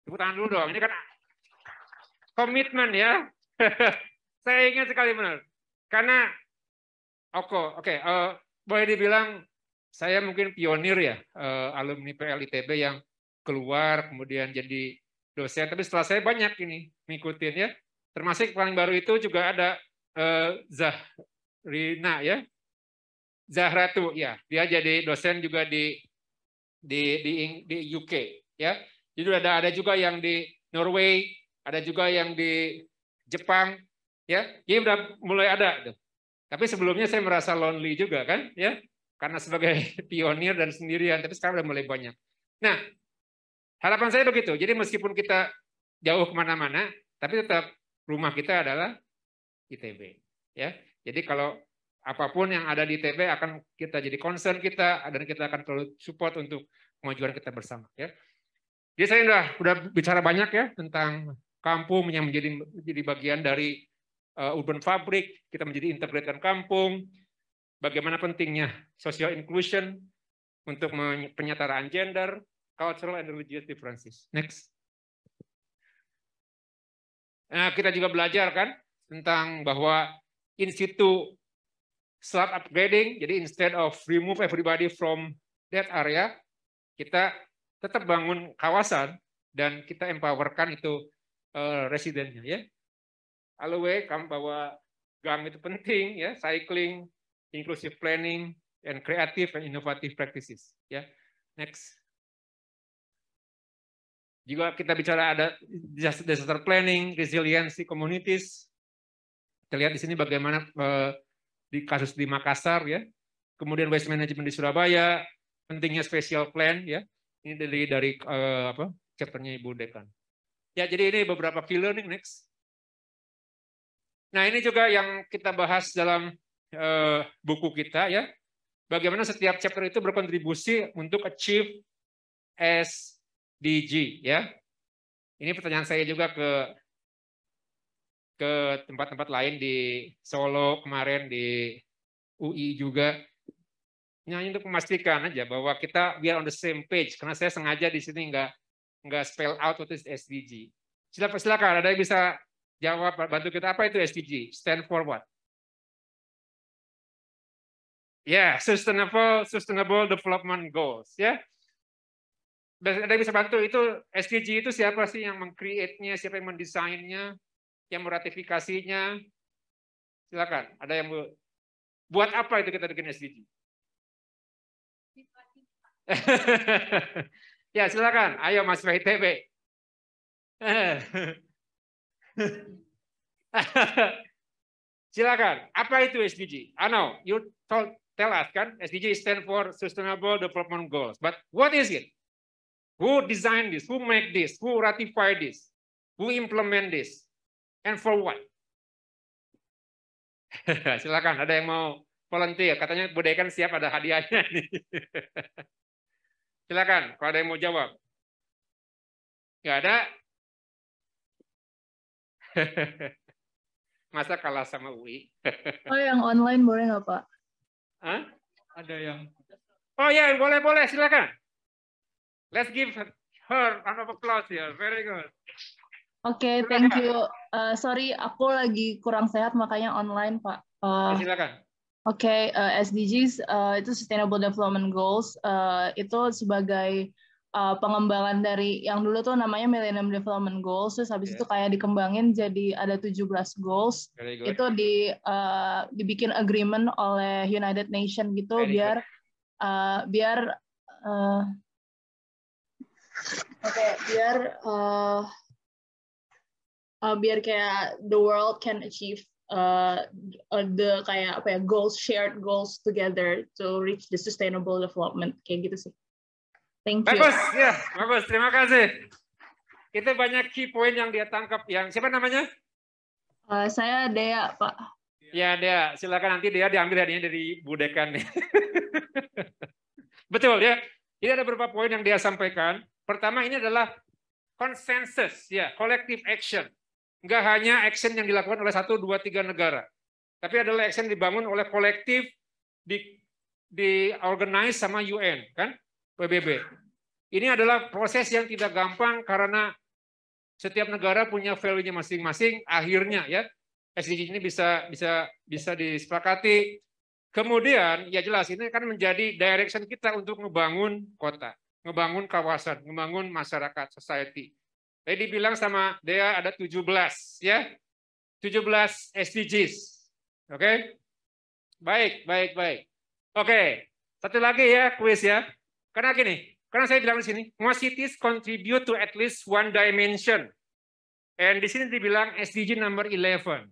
Tepuk tangan dulu dong, ini kan komitmen, ya. Saya ingat sekali benar. Karena, oke, boleh dibilang saya mungkin pionir ya, alumni PL ITB yang keluar kemudian jadi dosen. Tapi setelah saya banyak ini ngikutin ya, termasuk paling baru itu juga ada Zahrina ya, Zahratu ya, dia jadi dosen juga di UK ya. Jadi ada juga yang di Norway, ada juga yang di Jepang ya. Ini udah mulai ada. Tapi sebelumnya saya merasa lonely juga kan ya, karena sebagai pionir dan sendirian. Tapi sekarang udah mulai banyak. Nah, harapan saya begitu. Jadi meskipun kita jauh kemana-mana, tapi tetap rumah kita adalah ITB ya. Jadi kalau apapun yang ada di ITB akan kita jadi concern kita, dan kita akan selalu support untuk kemajuan kita bersama ya. Jadi saya udah bicara banyak ya tentang kampung yang menjadi bagian dari urban fabric, kita menjadi integrated kampung, bagaimana pentingnya social inclusion untuk penyetaraan gender, cultural and religious differences. Next. Nah, kita juga belajar kan tentang bahwa in situ slot upgrading, jadi instead of remove everybody from that area, kita tetap bangun kawasan dan kita empowerkan itu residennya ya. Always bahwa gang itu penting ya, cycling, inclusive planning, and creative and innovative practices ya. Next. Juga kita bicara ada disaster planning, resiliency communities. Kita lihat di sini bagaimana di kasus di Makassar ya. Kemudian waste management di Surabaya, pentingnya special plan ya. Ini dari chapternya Ibu Dekan. Ya, jadi ini beberapa key learning. Next. Nah, ini juga yang kita bahas dalam buku kita ya. Bagaimana setiap chapter itu berkontribusi untuk achieve SDG ya. Ini pertanyaan saya juga ke tempat-tempat lain di Solo kemarin, di UI juga. Hanya untuk memastikan aja bahwa kita we are on the same page. Karena saya sengaja di sini nggak spell out what is SDG. Silakan ada yang bisa jawab, bantu kita, apa itu SDG? Stand for what? Ya, Sustainable Development Goals. Ya, ada yang bisa bantu itu SDG itu siapa sih yang meng-create-nya, siapa yang mendesainnya, yang meratifikasinya? Silakan. Ada yang buat apa itu kita bikin SDG? Ya, silakan. Ayo Mas ITB. Silakan. Apa itu SDG? I know you tell us kan, SDG stand for Sustainable Development Goals. But what is it? Who designed this? Who make this? Who ratify this? Who implement this? And for what? Silakan. Ada yang mau volunteer? Katanya Bu Dekan siap, ada hadiahnya nih. Silakan. Kalau ada yang mau jawab. Nggak ada? Masa kalah sama UI? Oh, yang online boleh nggak, Pak? Hah? Ada yang... Oh ya, boleh, silakan. Let's give her a round of applause here. Very good. Oke, thank you. Sorry, aku lagi kurang sehat, makanya online, Pak. Silakan. Oke, SDGs itu Sustainable Development Goals. Itu sebagai pengembangan dari yang dulu tuh namanya Millennium Development Goals, terus habis itu kayak dikembangin jadi ada 17 goals. Itu dibikin agreement oleh United Nations gitu biar kayak the world can achieve the kayak apa ya, shared goals together to reach the sustainable development, kayak gitu sih. Thank you. Bagus, ya, bagus. Terima kasih. Itu banyak key point yang dia tangkap. Yang siapa namanya? Saya Dea, Pak. Ya, Dea. Silakan, nanti Dea diambil hadiahnya dari Bu Dekan. Betul ya. Ini ada beberapa poin yang dia sampaikan. Pertama, ini adalah konsensus, ya, collective action. Enggak hanya action yang dilakukan oleh 1, 2, 3 negara, tapi adalah action dibangun oleh kolektif, di organize sama UN, kan? PBB. Ini adalah proses yang tidak gampang karena setiap negara punya value-nya masing-masing. Akhirnya ya SDG ini bisa disepakati Kemudian, ya jelas ini kan menjadi direction kita untuk ngebangun kota, ngebangun kawasan, ngebangun masyarakat, society. Tadi dibilang sama Dea ada 17, ya. 17 SDGs. Oke? Baik. Oke, satu lagi ya, kuis ya. Karena gini, karena saya bilang di sini, most cities contribute to at least one dimension. And di sini dibilang SDG number 11.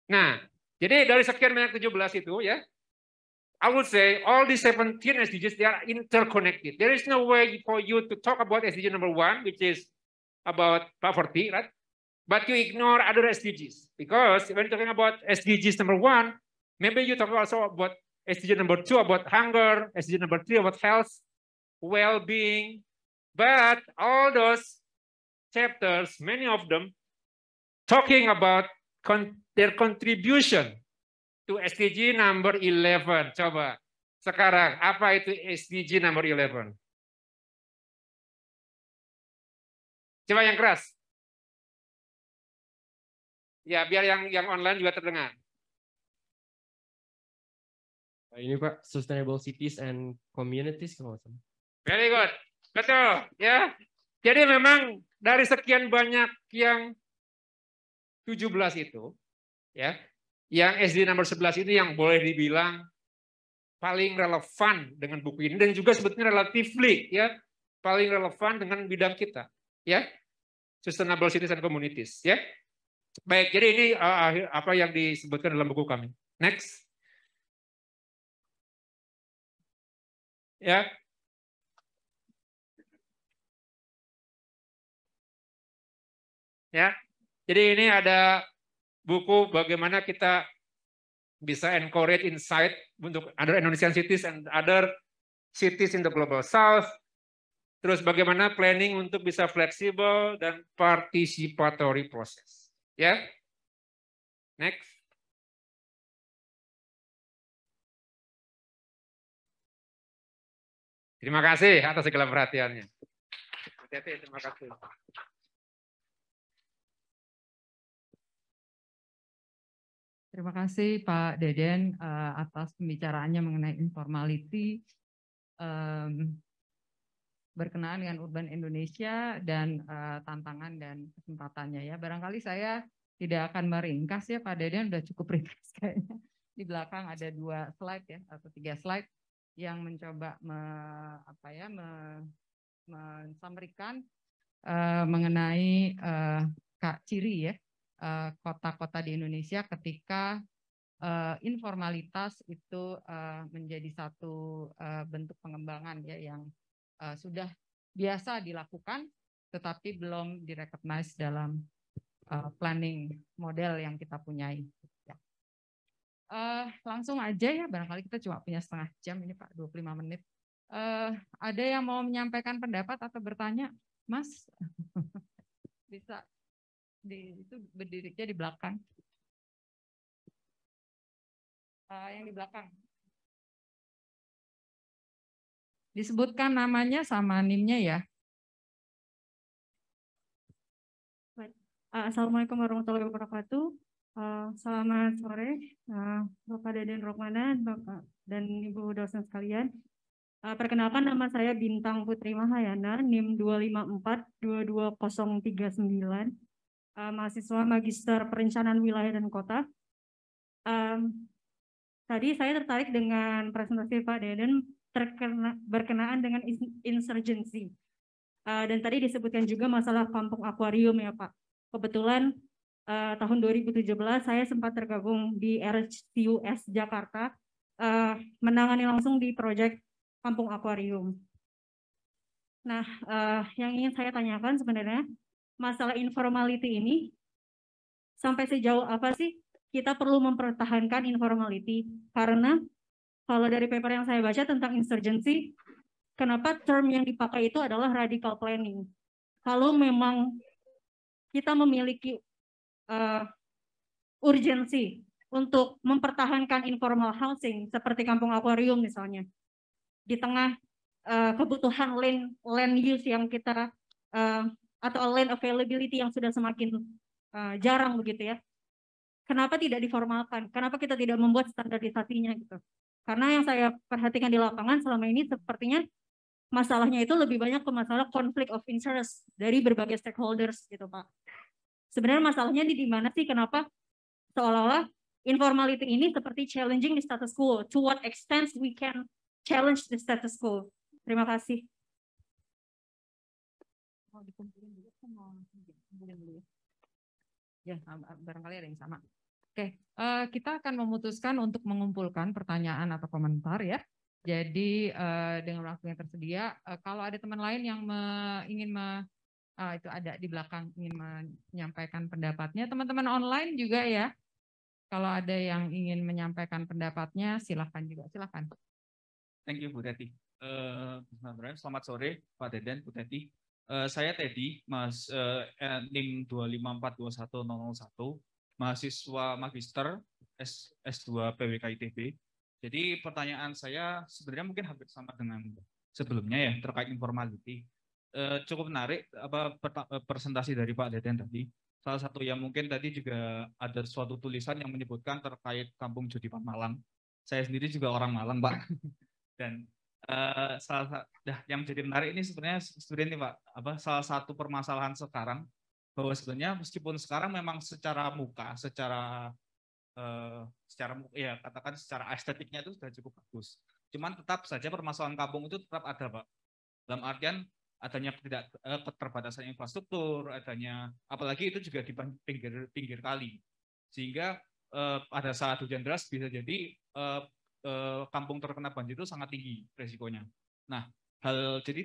Nah, jadi dari sekian banyak 17 itu ya, I would say all the 17 SDGs, they are interconnected. There is no way for you to talk about SDG number 1, which is about poverty, right? But you ignore other SDGs. Because when talking about SDGs number 1, maybe you talk also about SDG number 2, about hunger, SDG number 3, about health, well-being. But all those chapters, many of them, talking about their contribution to SDG number 11. Coba sekarang, apa itu SDG number 11? Coba yang keras. Ya, biar yang online juga terdengar. Ini Pak, Sustainable Cities and Communities. Very good. Betul. Ya. Jadi memang dari sekian banyak yang 17 itu, ya, yang SD nomor 11 ini yang boleh dibilang paling relevan dengan buku ini dan juga sebetulnya relatively ya paling relevan dengan bidang kita, ya, Sustainable Cities and Communities, ya. Baik, jadi ini apa yang disebutkan dalam buku kami. Next, ya. Ya, jadi ini ada buku bagaimana kita bisa encourage insight untuk other Indonesian cities and other cities in the global south. Terus bagaimana planning untuk bisa fleksibel dan participatory proses. Ya, next. Terima kasih atas segala perhatiannya. Hati-hati, terima kasih. Terima kasih Pak Deden atas pembicaraannya mengenai informality berkenaan dengan urban Indonesia dan tantangan dan kesempatannya ya. Barangkali saya tidak akan meringkas ya, Pak Deden sudah cukup ringkas kayaknya. Di belakang ada 2 slide ya atau 3 slide yang mencoba mensummarikan mengenai ciri ya kota-kota di Indonesia ketika informalitas itu menjadi satu bentuk pengembangan ya yang sudah biasa dilakukan tetapi belum direcognize dalam planning model yang kita punyai. Ya. Langsung aja ya, barangkali kita cuma punya setengah jam ini Pak, 25 menit. Ada yang mau menyampaikan pendapat atau bertanya, Mas? Bisa itu berdirinya di belakang. Yang di belakang. Disebutkan namanya sama NIM-nya ya. Assalamualaikum warahmatullahi wabarakatuh. Selamat sore, Bapak Deden Rokmana, Bapak dan Ibu dosen sekalian. Perkenalkan, nama saya Bintang Putri Mahayana, NIM 254-22039, mahasiswa Magister Perencanaan Wilayah dan Kota. Tadi saya tertarik dengan presentasi Pak Deden berkenaan dengan insurgency. Dan tadi disebutkan juga masalah kampung akuarium ya Pak. Kebetulan tahun 2017 saya sempat tergabung di RCUS Jakarta, menangani langsung di proyek kampung akuarium. Nah, yang ingin saya tanyakan sebenarnya masalah informality ini sampai sejauh apa sih kita perlu mempertahankan informality? Karena kalau dari paper yang saya baca tentang insurgency, kenapa term yang dipakai itu adalah radical planning. Kalau memang kita memiliki urgensi untuk mempertahankan informal housing seperti kampung akuarium misalnya, di tengah kebutuhan land use yang kita atau land availability yang sudah semakin jarang begitu ya. kenapa tidak diformalkan? Kenapa kita tidak membuat standarisasinya gitu? Karena yang saya perhatikan di lapangan selama ini sepertinya masalahnya itu lebih banyak ke masalah conflict of interest dari berbagai stakeholders gitu Pak. Sebenarnya masalahnya di mana sih, kenapa seolah-olah informality ini seperti challenging the status quo. To what extent we can challenge the status quo? Terima kasih. Ya, barangkali ada yang sama. Oke, kita akan memutuskan untuk mengumpulkan pertanyaan atau komentar ya. Jadi dengan waktu yang tersedia, kalau ada teman lain yang itu ada di belakang ingin menyampaikan pendapatnya, teman-teman online juga ya. Kalau ada yang ingin menyampaikan pendapatnya, silakan juga, silakan. Thank you Bu Teti. Selamat sore Pak Deden, Bu Teti. Saya Teddy, NIM 2542101, mahasiswa magister S2 PWK ITB. Jadi pertanyaan saya sebenarnya mungkin hampir sama dengan sebelumnya ya, terkait informality. Cukup menarik presentasi dari Pak Deden tadi. Salah satu yang mungkin tadi juga ada suatu tulisan yang menyebutkan terkait Kampung Judipan Malang. Saya sendiri juga orang Malang, Pak. Dan yang menjadi menarik ini sebenarnya ini Pak, salah satu permasalahan sekarang bahwa sebenarnya meskipun sekarang memang secara muka, secara estetiknya itu sudah cukup bagus. Cuman tetap saja permasalahan kampung itu tetap ada, Pak. Dalam artian adanya keterbatasan infrastruktur, apalagi itu juga di pinggir kali. Sehingga pada saat hujan deras bisa jadi kampung terkena banjir itu sangat tinggi resikonya. Nah,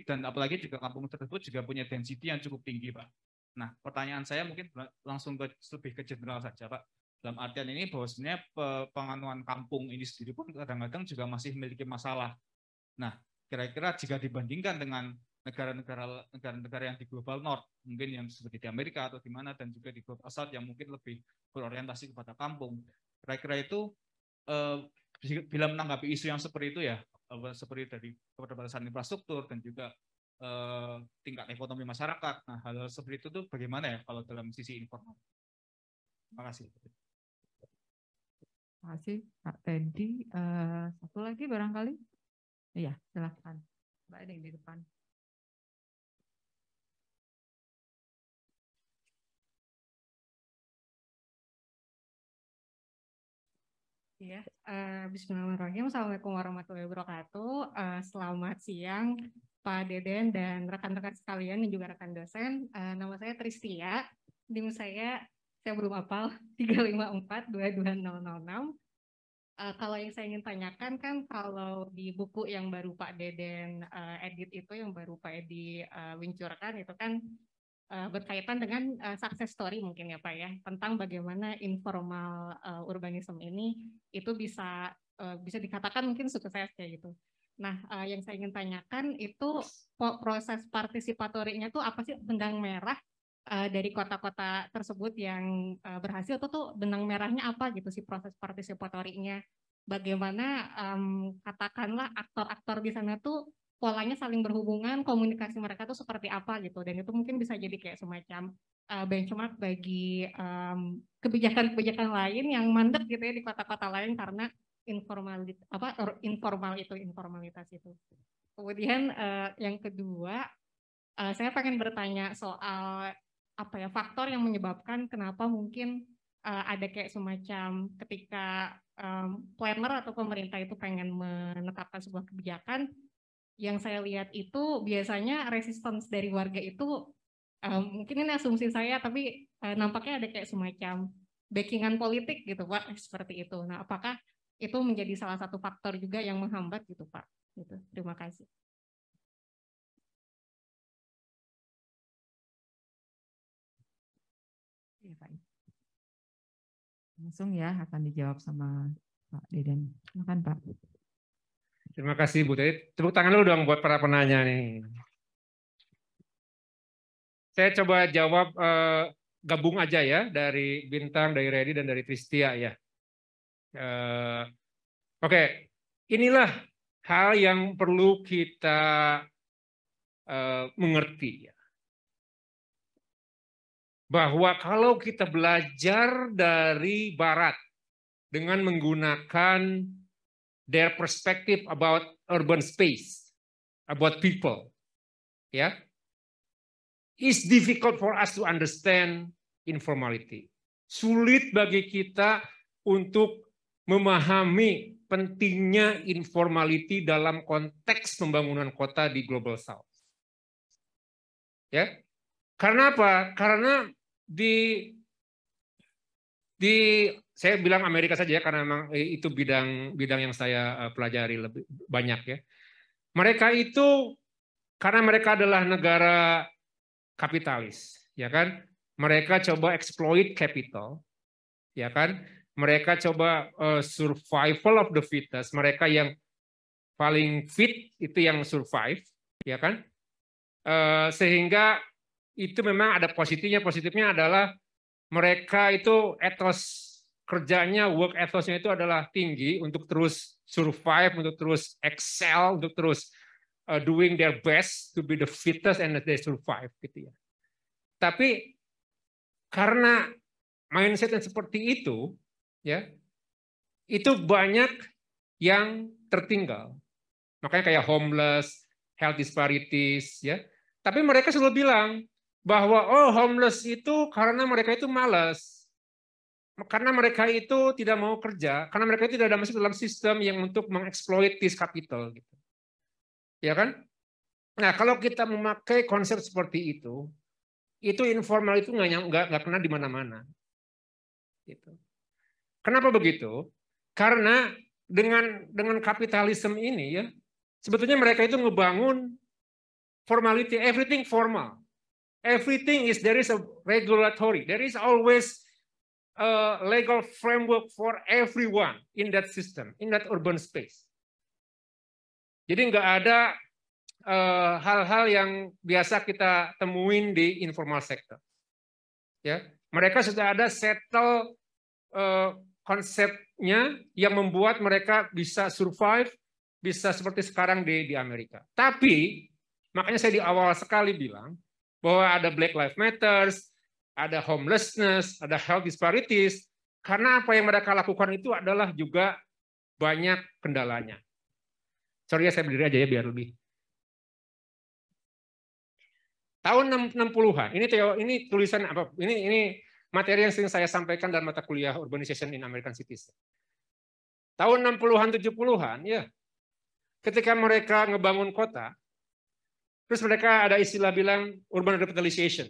dan apalagi juga kampung tersebut juga punya density yang cukup tinggi, Pak. Nah, pertanyaan saya mungkin langsung lebih ke general saja, Pak. Dalam artian ini bahwa sebenarnya penganuan kampung ini sendiri pun kadang-kadang juga masih memiliki masalah. Nah, kira-kira jika dibandingkan dengan negara-negara yang di global north, mungkin yang seperti di Amerika atau di mana, dan juga di global south yang mungkin lebih berorientasi kepada kampung, kira-kira itu bila menanggapi isu yang seperti itu ya, seperti dari keterbatasan infrastruktur dan juga tingkat ekonomi masyarakat. Nah, hal seperti itu tuh bagaimana ya kalau dalam sisi informal? Terima kasih. Terima kasih Pak Teddy. Satu lagi barangkali? Iya, silakan. Mbak ada yang di depan. Ya, Bismillahirrahmanirrahim. Assalamualaikum warahmatullahi wabarakatuh. Selamat siang Pak Deden dan rekan-rekan sekalian dan juga rekan dosen. Nama saya Tristia. NIM saya belum hafal 354-22006. Kalau yang saya ingin tanyakan kan, kalau di buku yang baru Pak Deden edit itu, yang baru Pak Edi luncurkan itu kan berkaitan dengan success story mungkin ya Pak ya, tentang bagaimana informal urbanism ini itu bisa dikatakan mungkin sukses kayak gitu. Nah, yang saya ingin tanyakan itu proses partisipatorinya tuh apa sih, benang merah dari kota-kota tersebut yang berhasil tuh benang merahnya apa gitu sih proses partisipatorinya? Bagaimana katakanlah aktor-aktor di sana tuh polanya saling berhubungan, komunikasi mereka tuh seperti apa gitu, dan itu mungkin bisa jadi kayak semacam benchmark bagi kebijakan-kebijakan lain yang mandek gitu ya di kota-kota lain karena informalitas itu. Kemudian yang kedua, saya pengen bertanya soal faktor yang menyebabkan kenapa mungkin ada kayak semacam ketika planner atau pemerintah itu pengen menetapkan sebuah kebijakan, yang saya lihat itu biasanya resistance dari warga itu, mungkin ini asumsi saya, tapi nampaknya ada kayak semacam backingan politik gitu Pak, seperti itu. Nah, apakah itu menjadi salah satu faktor juga yang menghambat gitu Pak? Gitu. Terima kasih. Ya, Pak. Langsung ya akan dijawab sama Pak Deden. Silakan Pak. Terima kasih Bu Teti. Tepuk tangan dulu dong buat para penanya nih. Saya coba jawab gabung aja ya, dari Bintang, dari Redi, dan dari Tristia ya. Oke, inilah hal yang perlu kita mengerti. bahwa kalau kita belajar dari Barat dengan menggunakan their perspective about urban space, about people, ya, it's difficult for us to understand informality. Sulit bagi kita untuk memahami pentingnya informality dalam konteks pembangunan kota di Global South. Ya, karena apa? Karena di saya bilang Amerika saja ya, karena memang itu bidang yang saya pelajari lebih banyak ya. Mereka itu karena mereka adalah negara kapitalis, ya kan? Mereka coba exploit capital, ya kan? Mereka coba survival of the fittest. Mereka yang paling fit itu yang survive, ya kan? Sehingga itu memang ada positifnya. Positifnya adalah mereka itu ethos kerjanya, work ethosnya itu adalah tinggi untuk terus survive, untuk terus excel, untuk terus doing their best to be the fittest and they survive gitu ya. Tapi karena mindset yang seperti itu, ya, itu banyak yang tertinggal. Makanya kayak homeless, health disparities, ya. Tapi mereka selalu bilang bahwa oh homeless itu karena mereka itu malas, karena mereka itu tidak mau kerja, karena mereka itu tidak ada masuk dalam sistem yang untuk mengeksploitis capital, gitu. Ya kan? Nah kalau kita memakai konsep seperti itu informal itu nggak kena di mana-mana. Gitu. Kenapa begitu? Karena dengan kapitalisme ini ya, sebetulnya mereka itu ngebangun formality, everything formal. Everything is, there is a regulatory, there is always a legal framework for everyone in that system, in that urban space. Jadi nggak ada hal-hal yang biasa kita temuin di informal sector. Ya, mereka sudah ada settle konsepnya yang membuat mereka bisa survive, bisa seperti sekarang di Amerika. Tapi makanya saya di awal sekali bilang bahwa ada Black Lives Matter, ada homelessness, ada health disparities, karena apa yang mereka lakukan itu adalah juga banyak kendalanya. Sorry ya, saya berdiri aja ya biar lebih. Tahun 60-an, ini tulisan apa? Ini materi yang sering saya sampaikan dalam mata kuliah Urbanization in American Cities. Tahun 60-an, 70-an, ya, ketika mereka ngebangun kota, terus mereka ada istilah bilang urban revitalization,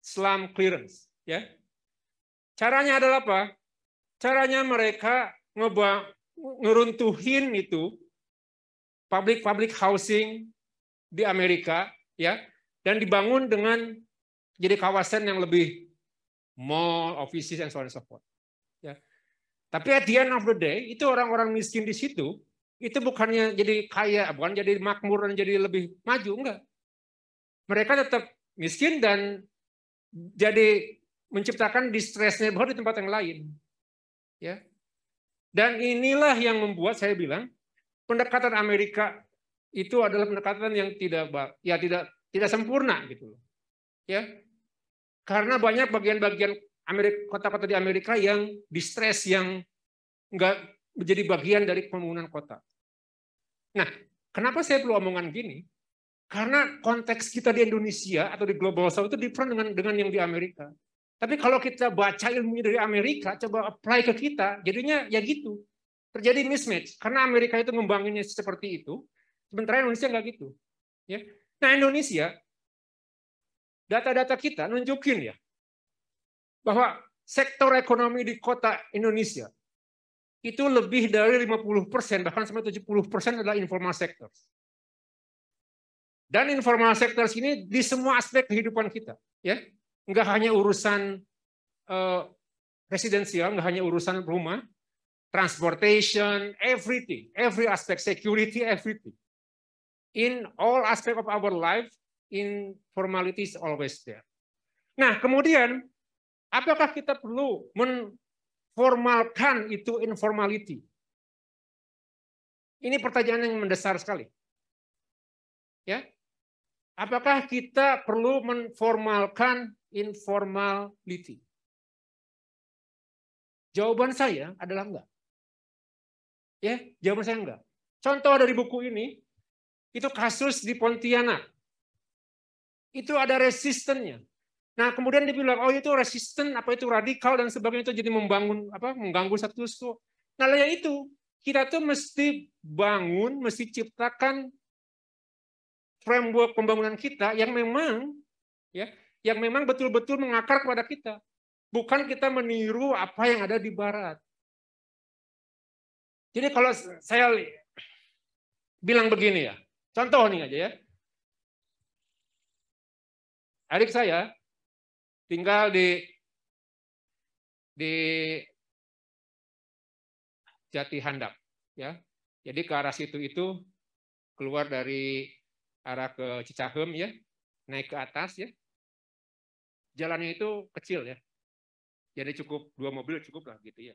slum clearance, ya. Caranya adalah apa? Caranya mereka ngeruntuhin itu public housing di Amerika, ya, dan dibangun dengan jadi kawasan yang lebih mall, offices, and so on and so forth. Ya. Tapi at the end of the day, itu orang-orang miskin di situ itu bukannya jadi kaya, bukan jadi makmur dan jadi lebih maju, enggak. Mereka tetap miskin dan jadi menciptakan distress neighborhood di tempat yang lain. Ya. Dan inilah yang membuat saya bilang pendekatan Amerika itu adalah pendekatan yang tidak sempurna gitu loh. Ya. Karena banyak bagian-bagian kota-kota di Amerika yang distress, yang enggak menjadi bagian dari pembangunan kota. Nah, kenapa saya perlu omongan gini? Karena konteks kita di Indonesia atau di Global South itu different dengan yang di Amerika. Tapi kalau kita baca ilmunya dari Amerika, coba apply ke kita, jadinya ya gitu. Terjadi mismatch. Karena Amerika itu ngembanginnya seperti itu, sementara Indonesia nggak gitu. Ya. Nah, Indonesia, data-data kita nunjukin ya, bahwa sektor ekonomi di kota Indonesia itu lebih dari 50%, bahkan sampai 70% adalah informal sector. Dan informal sector ini di semua aspek kehidupan kita, ya, nggak hanya urusan residensial, nggak hanya urusan rumah, transportation, everything, every aspect, security, everything. In all aspect of our life, informality is always there. Nah, kemudian apakah kita perlu formalkan itu informality? Ini pertanyaan yang mendasar sekali. Ya. apakah kita perlu menformalkan informality? Jawaban saya adalah enggak. Ya, jawaban saya enggak. Contoh dari buku ini, itu kasus di Pontianak. Itu ada resistennya. Nah, kemudian dibilang, oh itu resisten, apa itu radikal dan sebagainya, itu jadi mengganggu satu. Nah, ya itu, kita tuh mesti bangun, mesti ciptakan framework pembangunan kita yang memang betul-betul mengakar kepada kita. Bukan kita meniru apa yang ada di barat. Jadi kalau saya bilang begini ya, contoh nih aja ya. Adik saya tinggal di Jati Handap, ya. Jadi ke arah situ itu keluar dari arah ke Cicahem ya, naik ke atas ya. Jalannya itu kecil ya. Jadi cukup 2 mobil cukup lah gitu ya.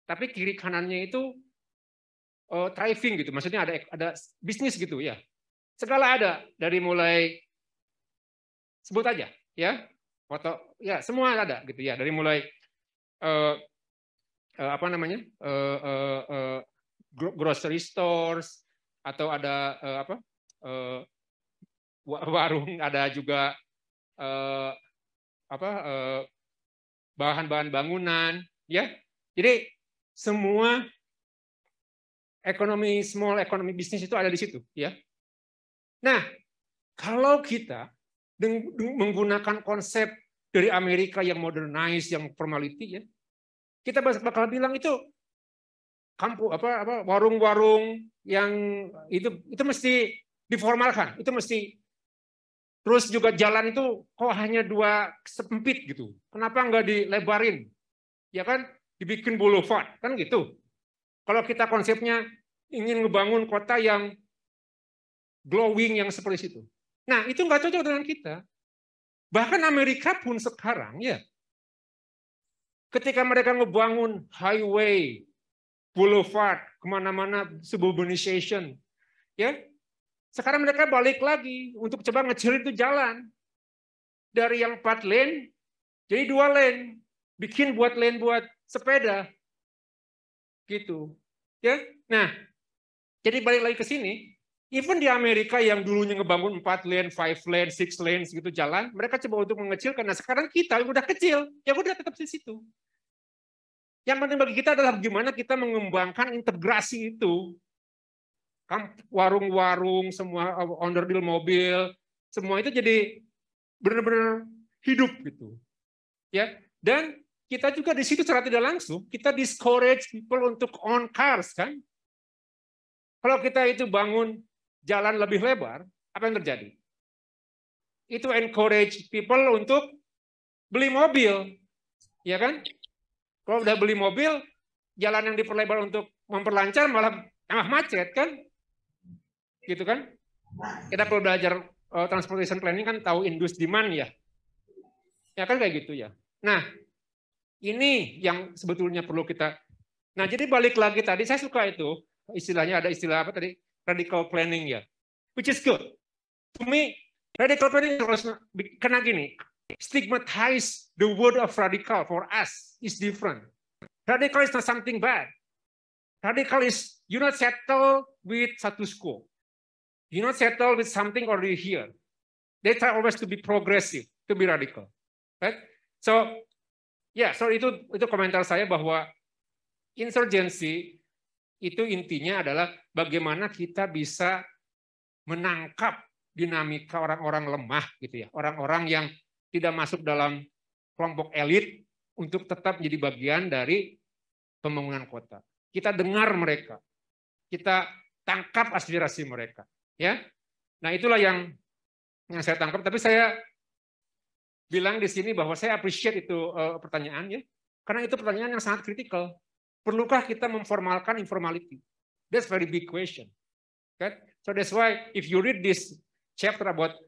Tapi kiri kanannya itu thriving gitu, maksudnya ada bisnis gitu ya. Segala ada, dari mulai sebut aja ya, foto ya semua ada gitu ya, dari mulai grocery stores atau ada warung, ada juga bahan-bahan bangunan ya. Jadi semua small economy bisnis itu ada di situ ya. Nah, kalau kita menggunakan konsep dari Amerika yang modernize, yang formality ya, kita bakal bilang itu warung-warung yang itu mesti diformalkan, itu mesti. Terus juga jalan itu kok hanya 2 sempit gitu. Kenapa nggak dilebarin? Ya kan, dibikin boulevard kan gitu. Kalau kita konsepnya ingin ngebangun kota yang glowing yang seperti itu. Nah, itu nggak cocok dengan kita. Bahkan Amerika pun sekarang ya, ketika mereka ngebangun highway, boulevard, kemana-mana, suburbanization, ya, sekarang mereka balik lagi untuk coba ngecil itu jalan. Dari yang 4 lane, jadi 2 lane. Bikin buat lane buat sepeda. Gitu. Ya. Nah, jadi balik lagi ke sini, even di Amerika yang dulunya ngebangun 4 lane, 5 lane, 6 lanes gitu jalan, mereka coba untuk mengecilkan. Nah, sekarang kita yang udah kecil, ya udah tetap di situ. Yang penting bagi kita adalah bagaimana kita mengembangkan integrasi itu. Warung-warung, semua onderdil mobil, semua itu jadi benar-benar hidup gitu. Ya. Dan kita juga di situ secara tidak langsung kita discourage people untuk own cars kan. Kalau kita itu bangun jalan lebih lebar, apa yang terjadi? Itu encourage people untuk beli mobil. Ya kan? Kalau udah beli mobil, jalan yang diperlebar untuk memperlancar malah tambah macet kan? Gitu kan? Kita kalau belajar transportation planning kan tahu induce demand ya. Ya kan kayak gitu ya. Nah, ini yang sebetulnya perlu kita. Nah, jadi balik lagi tadi saya suka itu istilahnya, ada istilah apa tadi? Radical planning ya. Which is good. To me, radical planning harus karena gini, stigmatize the word of radical for us is different. Radical is not something bad. Radical is you not settle with status quo. You not settle with something already here. They try always to be progressive, to be radical, right? So, so itu komentar saya bahwa insurgency itu intinya adalah bagaimana kita bisa menangkap dinamika orang-orang lemah, gitu ya, orang-orang yang tidak masuk dalam kelompok elit untuk tetap menjadi bagian dari pembangunan kota. Kita dengar mereka, kita tangkap aspirasi mereka. Ya, nah itulah yang saya tangkap. Tapi saya bilang di sini bahwa saya appreciate itu pertanyaan ya, karena itu pertanyaan yang sangat kritikal. Perlukah kita memformalkan informality? That's very big question. Okay? So that's why if you read this chapter about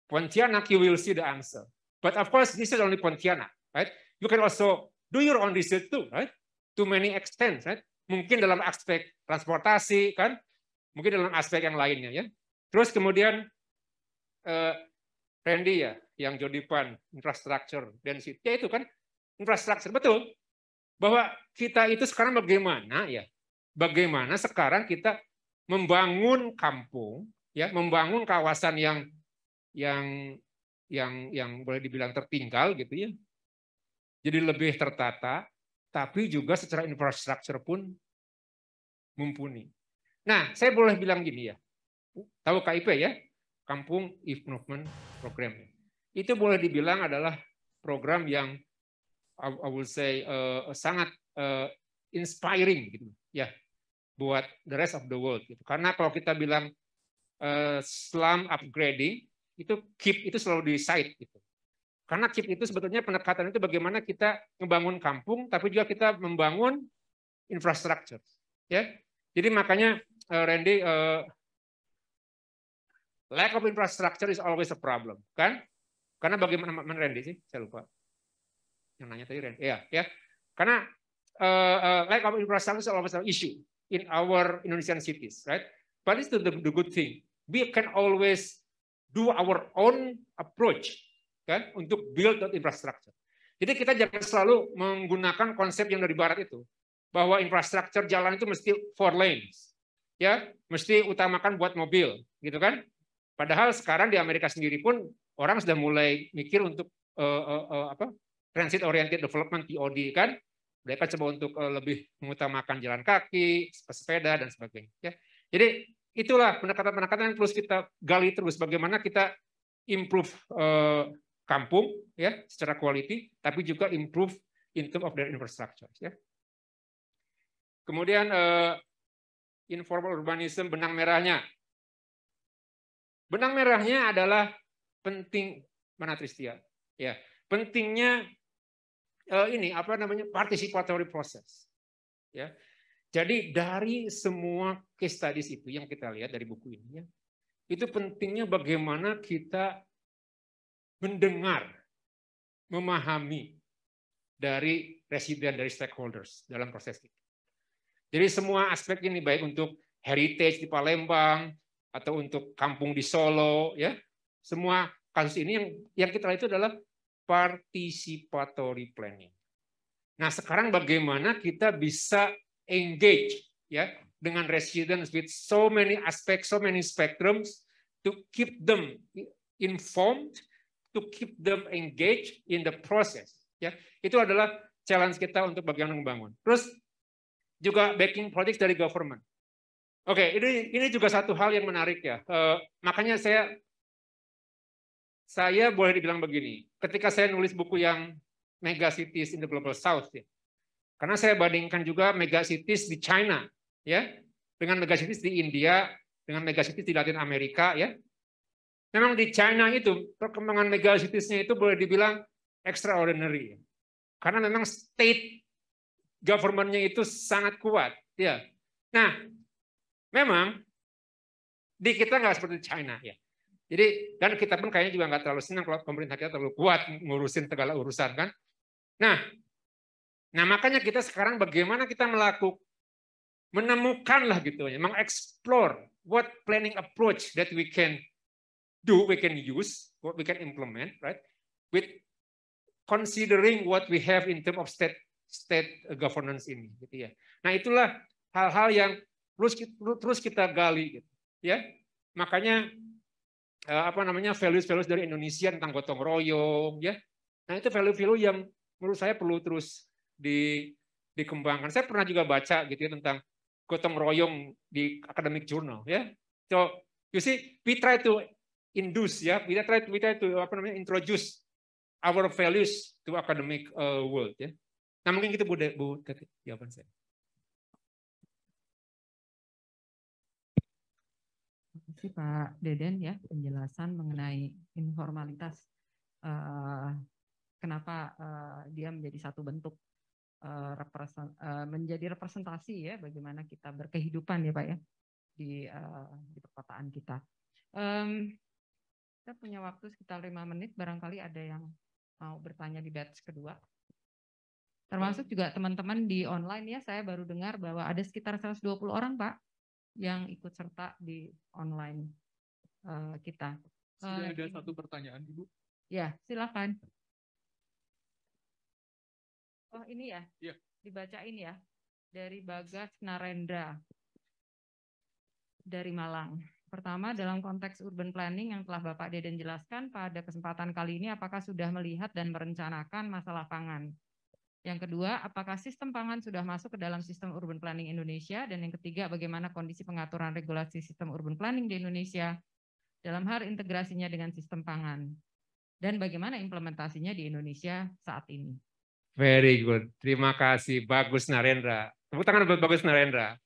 Pontianak, you will see the answer. But of course, this is only Pontianak, right? You can also do your own research too, right? To many extents, right? Mungkin dalam aspek transportasi, kan? Mungkin dalam aspek yang lainnya ya. Terus kemudian Randy ya, yang Jodipan, infrastructure density, ya itu kan infrastructure, betul. Bahwa kita itu sekarang bagaimana ya, bagaimana sekarang kita membangun kampung, ya, membangun kawasan yang boleh dibilang tertinggal gitu ya, jadi lebih tertata, tapi juga secara infrastruktur pun mumpuni. Nah, saya boleh bilang gini ya, tahu KIP ya, Kampung Improvement Program. Itu boleh dibilang adalah program yang I will say sangat inspiring gitu ya buat the rest of the world gitu. Karena kalau kita bilang slum upgrading itu KIP itu selalu di side gitu. Karena KIP itu sebetulnya pendekatan itu bagaimana kita membangun kampung tapi juga kita membangun infrastruktur ya. Jadi makanya Randy lack of infrastructure is always a problem kan? Karena bagaimana Randy sih? Saya lupa. Yang nanya tadi Randy. Ya. Karena lack of infrastructure is always an issue in our Indonesian cities, right? But it's the good thing. We can always do our own approach, kan, untuk build that infrastructure. Jadi kita jangan selalu menggunakan konsep yang dari barat itu, bahwa infrastruktur jalan itu mesti 4 lanes, ya, mesti utamakan buat mobil, gitu kan? Padahal sekarang di Amerika sendiri pun orang sudah mulai mikir untuk transit oriented development (TOD) kan? Mereka coba untuk lebih mengutamakan jalan kaki, sepeda dan sebagainya. Ya. Jadi itulah pendekatan-pendekatan yang terus kita gali terus bagaimana kita improve kampung ya secara quality, tapi juga improve in terms of their infrastructure. Ya. Kemudian informal urbanism benang merahnya. Benang merahnya adalah penting mana Tristia? Ya, pentingnya ini apa namanya participatory process. Ya. Jadi dari semua case studies itu yang kita lihat dari buku ini, ya, itu pentingnya bagaimana kita mendengar, memahami dari residen, dari stakeholders dalam proses itu. Jadi semua aspek ini baik untuk heritage di Palembang atau untuk kampung di Solo, ya, semua kasus ini yang kita lihat itu adalah participatory planning. Nah sekarang bagaimana kita bisa engage ya dengan residents with so many aspects, so many spectrums to keep them informed, to keep them engaged in the process. Ya, itu adalah challenge kita untuk bagaimana membangun. Terus juga backing projects dari government. Oke, ini juga satu hal yang menarik ya. Makanya saya boleh dibilang begini. Ketika saya nulis buku yang Mega Cities in the Global South, ya, karena saya bandingkan juga megacities di China, ya, dengan megacities di India, dengan megacities di Latin Amerika, ya. Memang di China itu perkembangan megacitiesnya itu boleh dibilang extraordinary, karena memang state government-nya itu sangat kuat, ya. Nah, memang di kita nggak seperti China, ya. Jadi dan kita pun kayaknya juga nggak terlalu senang kalau pemerintah kita terlalu kuat ngurusin segala urusan kan. Nah makanya kita sekarang bagaimana kita menemukan lah gitu ya, mengeksplor what planning approach that we can do, we can use, what we can implement, right? With considering what we have in terms of state governance ini, gitu ya. Nah itulah hal-hal yang terus kita gali, gitu, ya. Makanya apa namanya values dari Indonesia tentang gotong royong, ya. Nah itu value-value yang menurut saya perlu terus dikembangkan. Saya pernah juga baca gitu ya tentang gotong royong di academic journal, ya. So you see, we try to induce, ya, we try to apa namanya introduce our values to academic world, ya. Nah mungkin gitu Bu Teti, jawaban saya. Terima kasih Pak Deden ya penjelasan mengenai informalitas. Kenapa dia menjadi satu bentuk menjadi representasi ya bagaimana kita berkehidupan ya Pak ya di perkotaan kita. Kita punya waktu sekitar 5 menit, barangkali ada yang mau bertanya di batch kedua. Termasuk juga teman-teman di online ya, saya baru dengar bahwa ada sekitar 120 orang Pak yang ikut serta di online kita. Sudah ada satu pertanyaan, Ibu. Ya, silakan. Oh, ini ya? Iya. Dibacain ya. Dari Bagas Narendra. Dari Malang. Pertama, dalam konteks urban planning yang telah Bapak Deden jelaskan, pada kesempatan kali ini apakah sudah melihat dan merencanakan masalah pangan? Yang kedua, apakah sistem pangan sudah masuk ke dalam sistem urban planning Indonesia? Dan yang ketiga, bagaimana kondisi pengaturan regulasi sistem urban planning di Indonesia dalam hal integrasinya dengan sistem pangan? Dan bagaimana implementasinya di Indonesia saat ini? Very good. Terima kasih, Bagus Narendra. Tepuk tangan buat Bagus Narendra.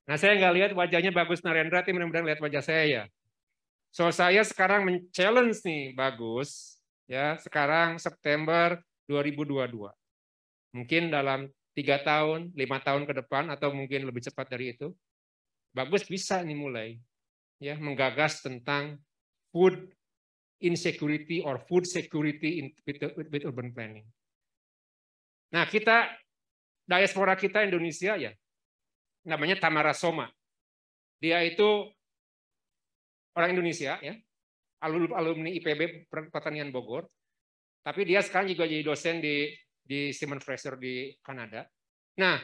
Nah, saya nggak lihat wajahnya Bagus Narendra, tapi mudah-mudahan lihat wajah saya ya. So, saya sekarang men-challenge nih, Bagus. Ya, sekarang September 2022. Mungkin dalam 3 tahun, 5 tahun ke depan, atau mungkin lebih cepat dari itu, Bagus bisa nih mulai ya menggagas tentang food insecurity or food security with urban planning. Nah, kita, diaspora kita Indonesia ya, namanya Tamara Soma. Dia itu orang Indonesia ya, alumni IPB Pertanian Bogor, tapi dia sekarang juga jadi dosen di Simon Fraser di Kanada. Nah,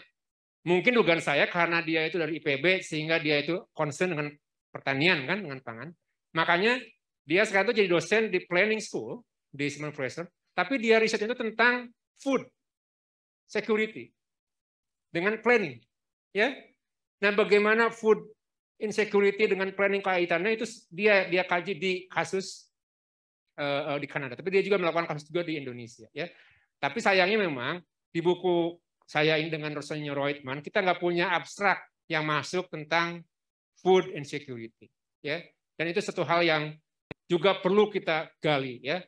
mungkin dugaan saya karena dia itu dari IPB sehingga dia itu concern dengan pertanian kan, dengan pangan. Makanya dia sekarang itu jadi dosen di planning school di Simon Fraser, tapi dia riset itu tentang food security dengan planning, ya. Nah, bagaimana food insecurity dengan planning kaitannya itu dia kaji di kasus di Kanada, tapi dia juga melakukan kasus juga di Indonesia, ya. Tapi sayangnya memang di buku saya ini dengan Rosanyo Reutemann kita nggak punya abstrak yang masuk tentang food insecurity, ya. Dan itu satu hal yang juga perlu kita gali, ya.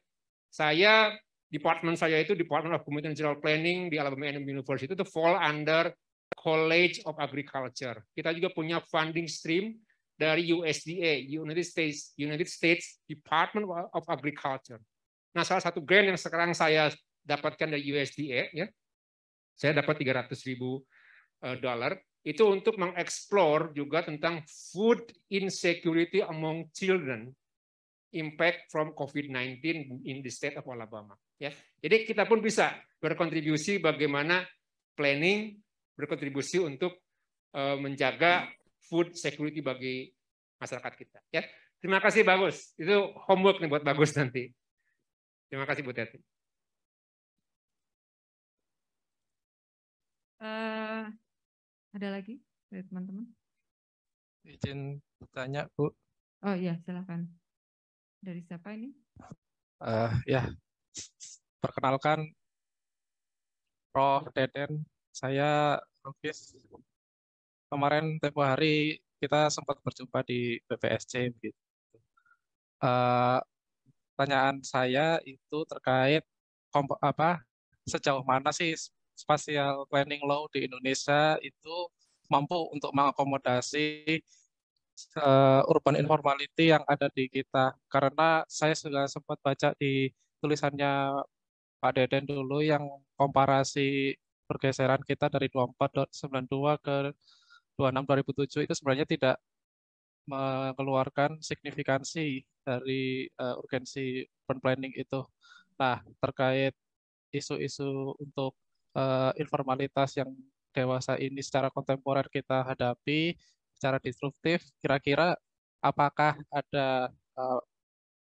Department saya itu Department of Community and General Planning di Alabama A&M University itu fall under College of Agriculture. Kita juga punya funding stream dari USDA, United States Department of Agriculture. Nah, salah satu grant yang sekarang saya dapatkan dari USDA, ya, saya dapat $300.000 itu untuk mengeksplor juga tentang food insecurity among children, impact from COVID-19 in the state of Alabama. Ya, jadi kita pun bisa berkontribusi bagaimana planning berkontribusi untuk menjaga food security bagi masyarakat kita. Ya, terima kasih Bagus. Itu homework nih buat Bagus nanti. Terima kasih Bu Teti. Ada lagi dari teman-teman? Izin bertanya, Bu. Oh iya, silakan. Dari siapa ini? Ya, perkenalkan Prof. Deden. Saya Rufis. Kemarin tempo hari kita sempat berjumpa di BPSC. Gitu. Pertanyaan saya itu terkait sejauh mana sih spatial planning law di Indonesia itu mampu untuk mengakomodasi urban informality yang ada di kita. Karena saya sudah sempat baca di tulisannya Pak Deden dulu yang komparasi pergeseran kita dari 24.92 ke 26.2007 itu sebenarnya tidak mengeluarkan signifikansi dari urgensi urban planning itu. Nah, terkait isu-isu untuk informalitas yang dewasa ini secara kontemporer kita hadapi secara disruptif, kira-kira apakah ada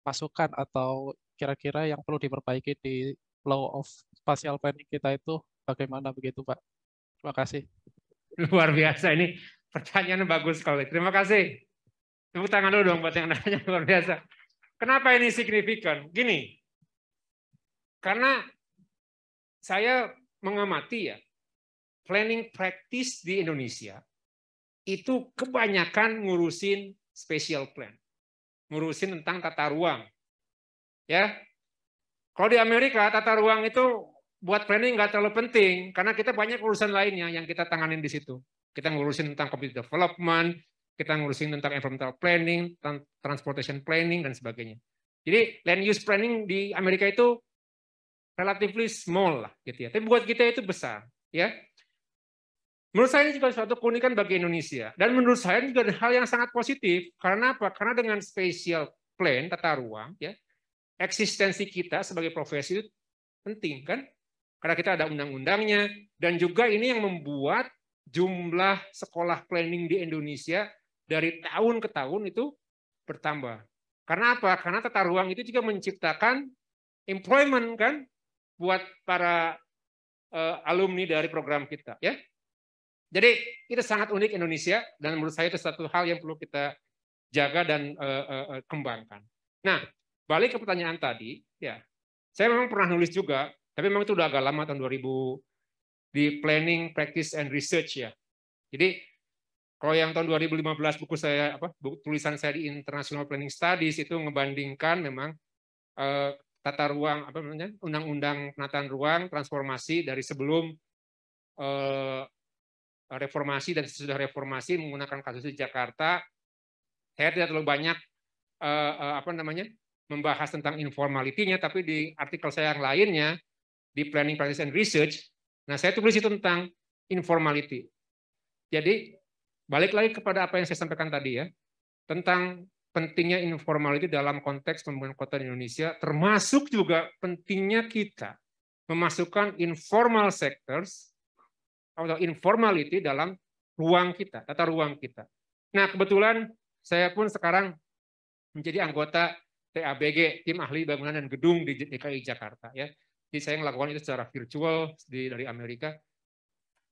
masukan atau kira-kira yang perlu diperbaiki di law of spatial planning kita itu bagaimana begitu Pak? Terima kasih. Luar biasa, ini pertanyaan bagus sekali. Terima kasih. Tepuk tangan dulu dong buat yang nanya, luar biasa. Kenapa ini signifikan? Gini, karena saya mengamati ya, planning practice di Indonesia itu kebanyakan ngurusin spatial plan, ngurusin tentang tata ruang. Ya, kalau di Amerika tata ruang itu buat planning nggak terlalu penting karena kita banyak urusan lainnya yang kita tanganin di situ. Kita ngurusin tentang community development, kita ngurusin tentang environmental planning, transportation planning dan sebagainya. Jadi land use planning di Amerika itu relatively small lah gitu ya. Tapi buat kita itu besar, ya. Menurut saya ini juga suatu keunikan bagi Indonesia dan menurut saya juga hal yang sangat positif. Karena apa? Karena dengan spatial plan, tata ruang, ya, eksistensi kita sebagai profesi itu penting kan? Karena kita ada undang-undangnya, dan juga ini yang membuat jumlah sekolah planning di Indonesia dari tahun ke tahun itu bertambah. Karena apa? Karena tata ruang itu juga menciptakan employment kan buat para alumni dari program kita, ya. Jadi itu sangat unik Indonesia, dan menurut saya itu satu hal yang perlu kita jaga dan kembangkan. Nah, balik ke pertanyaan tadi, ya, saya memang pernah nulis juga, tapi memang itu udah agak lama, tahun 2000, di Planning, Practice, and Research, ya. Jadi kalau yang tahun 2015 buku saya, tulisan saya di International Planning Studies itu ngebandingkan memang tata ruang, undang-undang penataan ruang, transformasi dari sebelum reformasi dan sesudah reformasi menggunakan kasus di Jakarta. Saya tidak terlalu banyak membahas tentang informality-nya, tapi di artikel saya yang lainnya di Planning, Practice, and Research, nah saya tulis itu tentang informality. Jadi balik lagi kepada apa yang saya sampaikan tadi, ya, tentang pentingnya informality dalam konteks pembangunan kota di Indonesia, termasuk juga pentingnya kita memasukkan informal sectors atau informality dalam ruang kita, tata ruang kita. Nah, kebetulan saya pun sekarang menjadi anggota TABG, Tim Ahli Bangunan dan Gedung di DKI Jakarta, ya. Jadi saya melakukan itu secara virtual dari Amerika.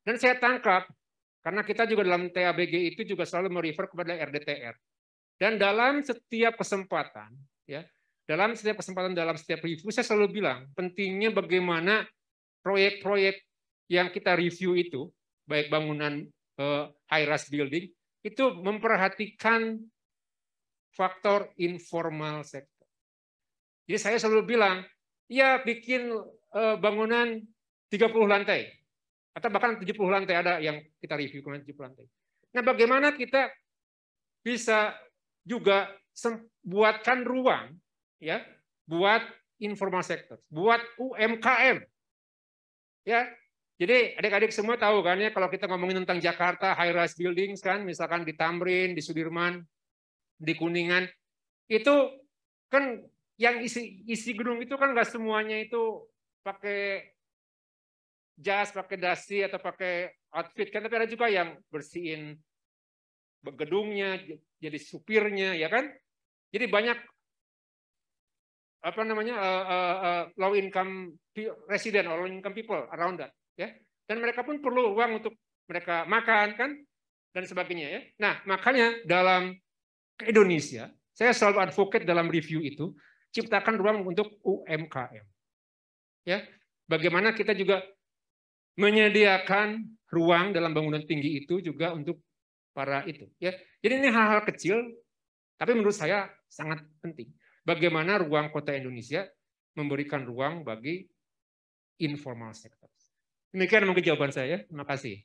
Dan saya tangkap, karena kita juga dalam TABG itu juga selalu merefer kepada RDTR. Dan dalam setiap kesempatan, ya, dalam setiap review, saya selalu bilang, pentingnya bagaimana proyek-proyek yang kita review itu, baik bangunan high-rise building, itu memperhatikan faktor informal sector. Jadi saya selalu bilang, ya bikin bangunan 30 lantai, atau bahkan 70 lantai, ada yang kita review kemarin 70 lantai. Nah, bagaimana kita bisa juga buatkan ruang, ya, buat informal sector, buat UMKM, ya. Jadi adik-adik semua tahu kan, ya, kalau kita ngomongin tentang Jakarta high rise buildings kan, misalkan di Tamrin, di Sudirman, di Kuningan, itu kan yang isi gedung itu kan nggak semuanya itu pakai jas, pakai dasi atau pakai outfit kan, tapi ada juga yang bersihin gedungnya, jadi supirnya, ya kan. Jadi banyak low income resident or low income people around that, ya. Dan mereka pun perlu uang untuk mereka makan kan, dan sebagainya, ya. Nah, makanya dalam Indonesia saya selalu advocate dalam review itu ciptakan ruang untuk UMKM, ya. Bagaimana kita juga menyediakan ruang dalam bangunan tinggi itu juga untuk para itu, ya. Jadi ini hal-hal kecil tapi menurut saya sangat penting. Bagaimana ruang kota Indonesia memberikan ruang bagi informal sector. Demikian mungkin jawaban saya. Terima kasih.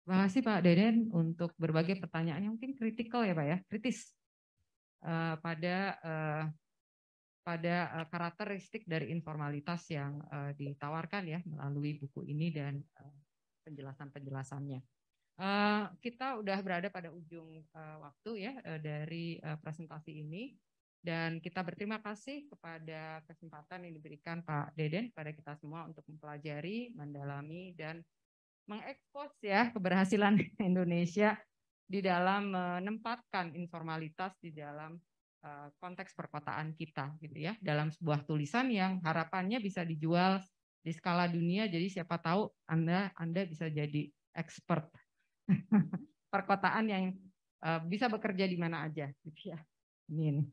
Terima kasih Pak Deden untuk berbagai pertanyaan yang mungkin kritikal, ya Pak, ya, kritis pada karakteristik dari informalitas yang ditawarkan, ya, melalui buku ini dan penjelasan-penjelasannya. Kita udah berada pada ujung waktu, ya, dari presentasi ini, dan kita berterima kasih kepada kesempatan yang diberikan Pak Deden kepada kita semua untuk mempelajari, mendalami, dan mengekspos, ya, keberhasilan Indonesia di dalam menempatkan informalitas di dalam konteks perkotaan kita, gitu ya, dalam sebuah tulisan yang harapannya bisa dijual di skala dunia. Jadi siapa tahu Anda bisa jadi expert perkotaan yang bisa bekerja di mana aja, gitu ya. Amin.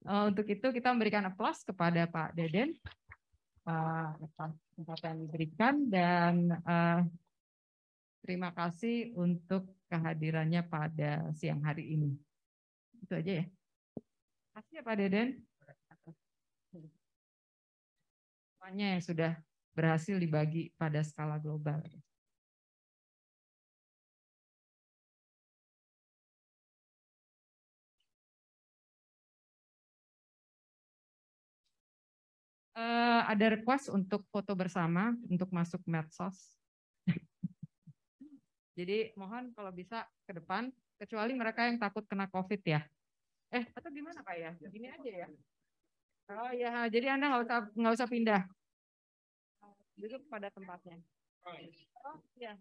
Untuk itu kita memberikan aplaus kepada Pak Deden kesempatan yang diberikan, dan terima kasih untuk kehadirannya pada siang hari ini. Itu aja, ya. Terima kasih, ya, Pak Deden. Semuanya yang sudah berhasil dibagi pada skala global. Ada request untuk foto bersama untuk masuk medsos. Jadi mohon kalau bisa ke depan kecuali mereka yang takut kena COVID ya. Atau gimana Pak ya? Gini aja ya. Oh iya, jadi Anda nggak usah pindah. Duduk pada tempatnya. Oh iya.